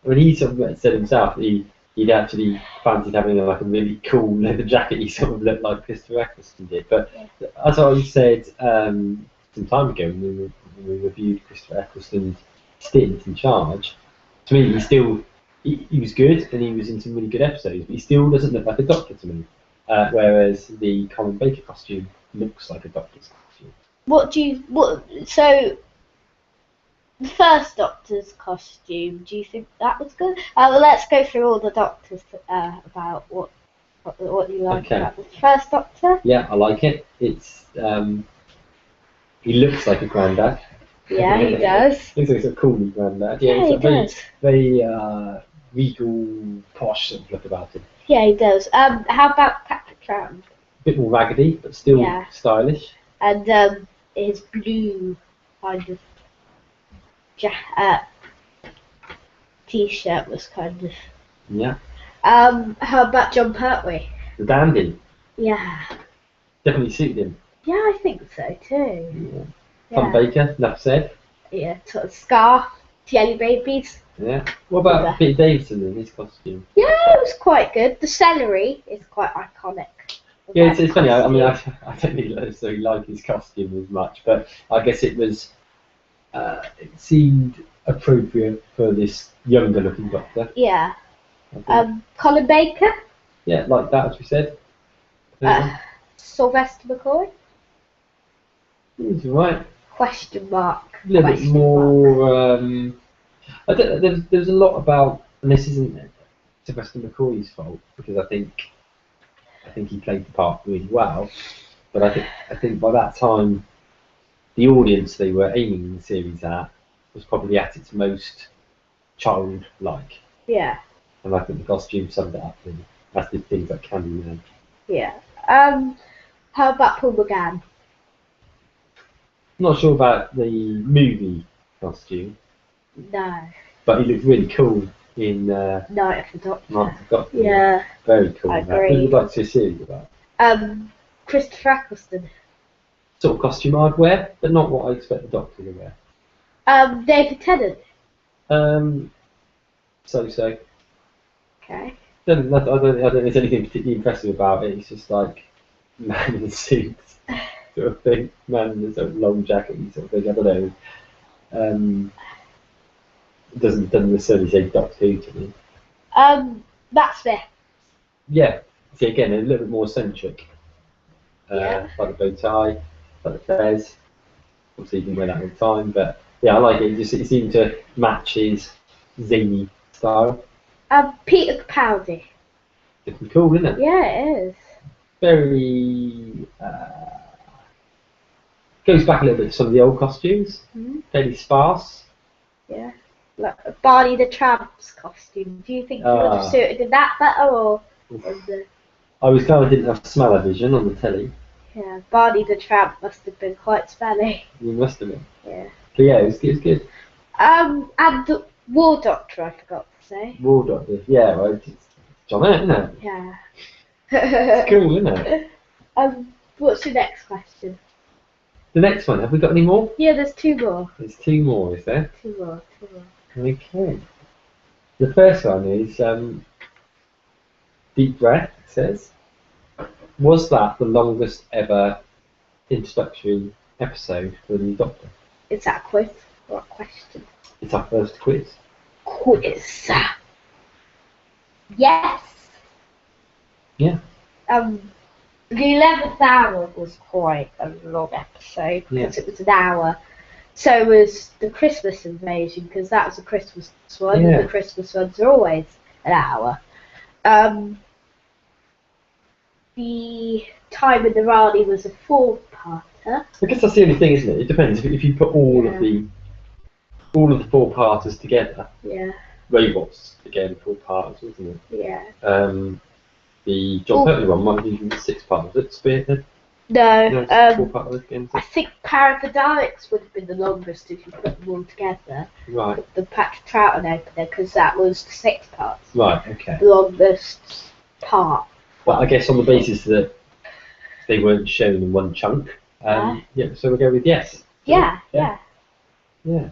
Speaker 2: I mean, he sort of said himself that he'd actually fancied having a really cool leather jacket. He sort of looked like Christopher Eccleston did. But as I said some time ago when we reviewed Christopher Eccleston's stint in charge, to me he was good and he was in some really good episodes, but he still doesn't look like a Doctor to me. Whereas the Colin Baker costume looks like a Doctor's costume.
Speaker 1: So the first Doctor's costume, do you think that was good? Well, let's go through all the Doctors about what you like about the first Doctor.
Speaker 2: Yeah, I like it. It's he looks like a granddad.
Speaker 1: Yeah, he does.
Speaker 2: Looks like a cool granddad. Yeah,
Speaker 1: he does.
Speaker 2: Very regal, posh sort of look about him.
Speaker 1: Yeah, he does. How about Patrick Troughton?
Speaker 2: A bit more raggedy, but still stylish.
Speaker 1: and his blue kind of t-shirt was kind of.
Speaker 2: Yeah.
Speaker 1: How about John Pertwee?
Speaker 2: The dandy.
Speaker 1: Yeah.
Speaker 2: Definitely suited him.
Speaker 1: Yeah, I think so too.
Speaker 2: Yeah.
Speaker 1: Yeah.
Speaker 2: Tom Baker, enough said.
Speaker 1: Yeah, sort of scarf, jelly babies.
Speaker 2: Yeah. What about Peter Davison in his costume?
Speaker 1: Yeah, it was quite good. The celery is quite iconic.
Speaker 2: Yeah, it's funny. I mean, I don't really necessarily like his costume as much, but I guess it was. It seemed appropriate for this younger-looking Doctor.
Speaker 1: Yeah. Colin Baker.
Speaker 2: Yeah, like that, as we said.
Speaker 1: Sylvester McCoy.
Speaker 2: He's right.
Speaker 1: Question mark.
Speaker 2: A little bit more. I don't, there's a lot about, and this isn't Sylvester McCoy's fault because I think he played the part really well, but I think by that time, the audience they were aiming the series at was probably at its most childlike.
Speaker 1: Yeah.
Speaker 2: And I think the costume summed it up, really, as did things like Candyman.
Speaker 1: Yeah. How about Paul McGann?
Speaker 2: Not sure about the movie costume.
Speaker 1: No.
Speaker 2: But he looked really cool in
Speaker 1: Night of the Doctor.
Speaker 2: Night of the Doctor.
Speaker 1: Yeah.
Speaker 2: Very cool.
Speaker 1: I agree.
Speaker 2: Who would like to see a series about?
Speaker 1: Christopher Eccleston.
Speaker 2: Sort of costume I'd wear, but not what I expect the Doctor to wear.
Speaker 1: David Tennant.
Speaker 2: So.
Speaker 1: Okay.
Speaker 2: I don't think there's anything particularly impressive about it. It's just like man in a suit sort of thing, man in a sort of long jacket sort of thing. I don't know. It doesn't necessarily say Doctor Who to me.
Speaker 1: Matt Smith.
Speaker 2: Yeah. See, again, a little bit more eccentric.
Speaker 1: Yeah.
Speaker 2: Like the bow tie, like the fez. Obviously, you can wear that all the time, but yeah, I like it. It seemed to match his zany style.
Speaker 1: Peter Capaldi.
Speaker 2: It's cool, isn't it?
Speaker 1: Yeah, it is.
Speaker 2: Very. Goes back a little bit to some of the old costumes.
Speaker 1: Mm-hmm.
Speaker 2: Fairly sparse.
Speaker 1: Yeah. Like Barney the Tramp's costume. Do you think he would have suited in that better or the...
Speaker 2: I was kind of didn't have smell-o-vision on the telly.
Speaker 1: Yeah, Barney the Tramp must have been quite smelly.
Speaker 2: You must have been.
Speaker 1: Yeah.
Speaker 2: But yeah, it was good.
Speaker 1: And the War Doctor, I forgot to say.
Speaker 2: War Doctor, yeah, right. It's John, isn't it?
Speaker 1: Yeah.
Speaker 2: It's cool, isn't it?
Speaker 1: What's your next question?
Speaker 2: The next one, have we got any more?
Speaker 1: Yeah, there's two more.
Speaker 2: There's two more, is there?
Speaker 1: Two more.
Speaker 2: Okay. The first one is deep breath, it says. Was that the longest ever introductory episode for the new Doctor?
Speaker 1: Is that a quiz or a question?
Speaker 2: It's our first quiz.
Speaker 1: Quiz. Yes.
Speaker 2: Yeah.
Speaker 1: The 11th hour was quite a long episode because it was an hour. So was the Christmas invasion because that was a Christmas one.
Speaker 2: Yeah.
Speaker 1: And the Christmas ones are always an hour. The Time in the Rani was a 4-parter.
Speaker 2: I guess that's the only thing, isn't it? It depends. If you put all of the 4-parters together.
Speaker 1: Yeah.
Speaker 2: Robots again, 4-parters, wasn't it?
Speaker 1: Yeah.
Speaker 2: The John Pertwee one might be 6-parters. Is it Spearhead?
Speaker 1: No.
Speaker 2: 4-parters again.
Speaker 1: I think Power of the Daleks would have been the longest if you put them all together.
Speaker 2: Right.
Speaker 1: The Patrick Troughton opener because that was 6 parts.
Speaker 2: Right. Okay.
Speaker 1: The longest part.
Speaker 2: Well, I guess on the basis that they weren't shown in one chunk. So we'll go with yes.
Speaker 1: Yeah.
Speaker 2: The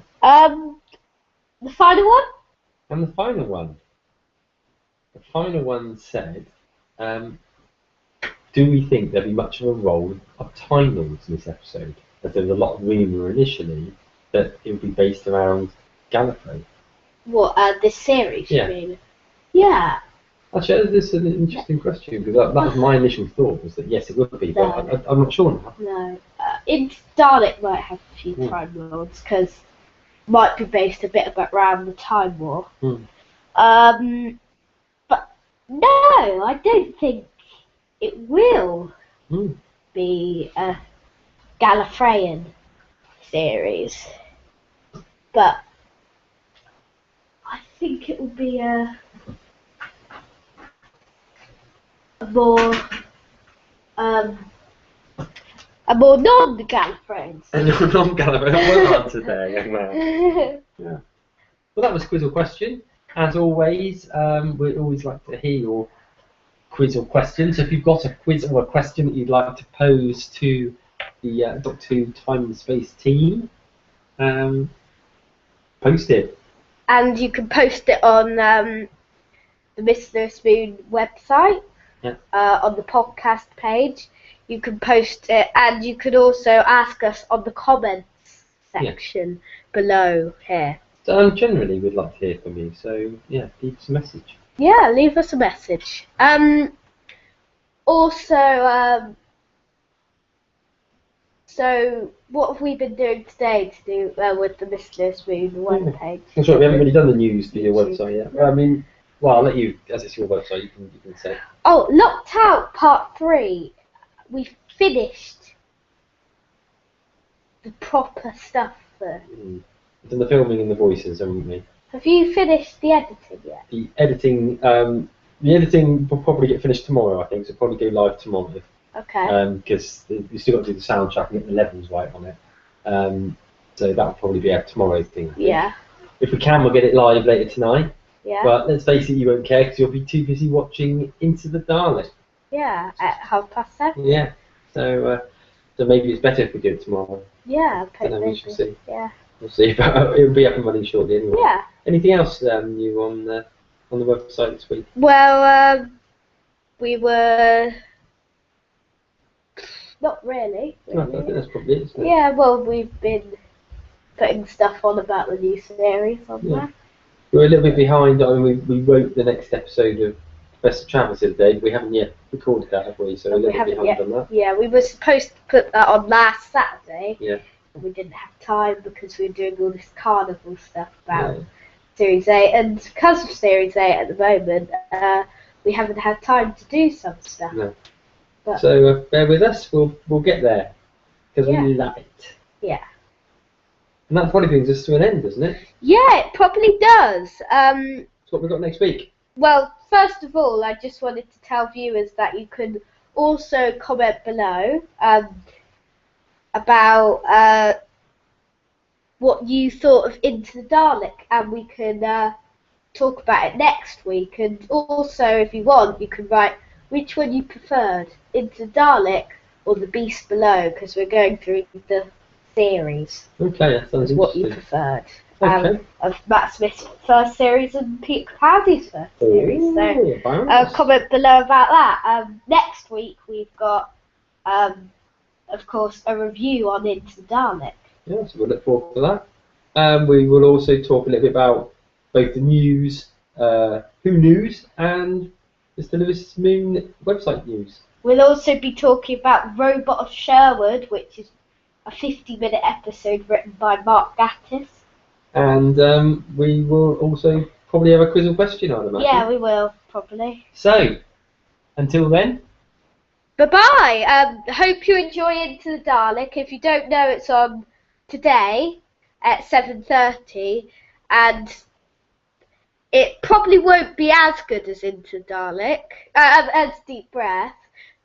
Speaker 1: final one?
Speaker 2: And the final one. The final one said, do we think there'll be much of a role of Time Lords in this episode? As there was a lot of rumour initially that it would be based around Gallifrey.
Speaker 1: What, this series,
Speaker 2: Yeah.
Speaker 1: you mean? Yeah.
Speaker 2: Actually, this is an interesting question because that was my initial thought, was that yes, it would be, but I'm not sure now.
Speaker 1: No. Dalek might have a few Time Lords because might be based a bit around the Time War. But no, I don't think it will be a Gallifreyan series. But I think it will be a more A more non-Gallifreyan.
Speaker 2: A non-Gallifreyan. Well answered there, young man. Yeah. Well, that was quiz or question. As always, we'd always like to hear your quiz or question. So if you've got a quiz or a question that you'd like to pose to the Doctor Who Time and Space team, post it.
Speaker 1: And you can post it on the Mr. Spoon website, on the podcast page. You can post it, and you can also ask us on the comments section below here.
Speaker 2: Generally, we'd like to hear from you, so yeah, leave us a message.
Speaker 1: Yeah, leave us a message. Also, so what have we been doing today to do with the Mr. Spoon web page?
Speaker 2: That's right, we haven't really done the news for your website yet. I mean, well, I'll let you, as it's your website, you can say.
Speaker 1: Oh, Locked Out Part 3. We've finished the proper stuff there.
Speaker 2: We've done the filming and the voices, haven't we?
Speaker 1: Have you finished the editing yet?
Speaker 2: The editing will probably get finished tomorrow, I think, so it'll probably go live tomorrow.
Speaker 1: Okay.
Speaker 2: Because you still got to do the sound track and get the levels right on it. So that'll probably be a tomorrow's thing.
Speaker 1: Yeah.
Speaker 2: If we can, we'll get it live later tonight.
Speaker 1: Yeah.
Speaker 2: But let's face it, you won't care because you'll be too busy watching Into the Dalek.
Speaker 1: Yeah, at 7:30.
Speaker 2: Yeah. So maybe it's better if we do it tomorrow.
Speaker 1: Yeah,
Speaker 2: And then we shall see.
Speaker 1: Yeah.
Speaker 2: We'll see. But it'll be up and running shortly anyway.
Speaker 1: Yeah.
Speaker 2: Anything else new on the website this week?
Speaker 1: Well, we were not really.
Speaker 2: No, I think that's probably it, isn't it?
Speaker 1: Yeah, well, we've been putting stuff on about the new series on there.
Speaker 2: We're a little bit behind. I mean, we wrote the next episode of Best of Travels today, but we haven't yet recorded that, have we? So we're a little bit behind on that.
Speaker 1: Yeah, we were supposed to put that on last Saturday.
Speaker 2: Yeah.
Speaker 1: And we didn't have time because we were doing all this carnival stuff about Series 8. And because of Series 8 at the moment, we haven't had time to do some stuff.
Speaker 2: No.
Speaker 1: But
Speaker 2: So bear with us. We'll get there because we love it.
Speaker 1: Yeah.
Speaker 2: And that probably brings us to an end, doesn't it?
Speaker 1: Yeah, it probably does.
Speaker 2: That's what we've got next week.
Speaker 1: Well, first of all, I just wanted to tell viewers that you can also comment below about what you thought of Into the Dalek, and we can talk about it next week. And also, if you want, you can write which one you preferred, Into the Dalek or The Beast Below, because we're going through the series.
Speaker 2: Okay, that sounds
Speaker 1: what you
Speaker 2: interesting.
Speaker 1: preferred.
Speaker 2: Okay.
Speaker 1: Of Matt Smith's first series and Peter Capaldi's first series. So comment below about that. Next week we've got, of course, a review on Into the Dalek.
Speaker 2: Yeah, so we'll look forward to that. We will also talk a little bit about both the news, Who News, and Mr. Lewis Moon website news.
Speaker 1: We'll also be talking about Robot of Sherwood, which is a 50-minute episode written by Mark Gatiss.
Speaker 2: And we will also probably have a quiz or question, I'd imagine.
Speaker 1: Yeah, we will, probably.
Speaker 2: So, until then.
Speaker 1: Bye-bye. Hope you enjoy Into the Dalek. If you don't know, it's on today at 7:30. And it probably won't be as good as Into the Dalek, as Deep Breath.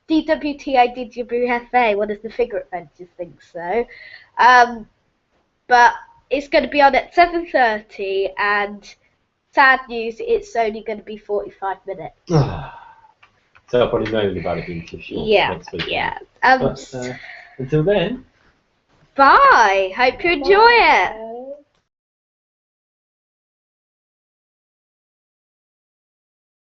Speaker 1: DWTI DWFA, one of the Figure Adventures, thinks so. But it's going to be on at 7:30, and sad news, it's only going to be 45 minutes.
Speaker 2: So I'll probably moan about it being too short next week.
Speaker 1: Yeah.
Speaker 2: But, until then.
Speaker 1: Bye. Hope you enjoy it.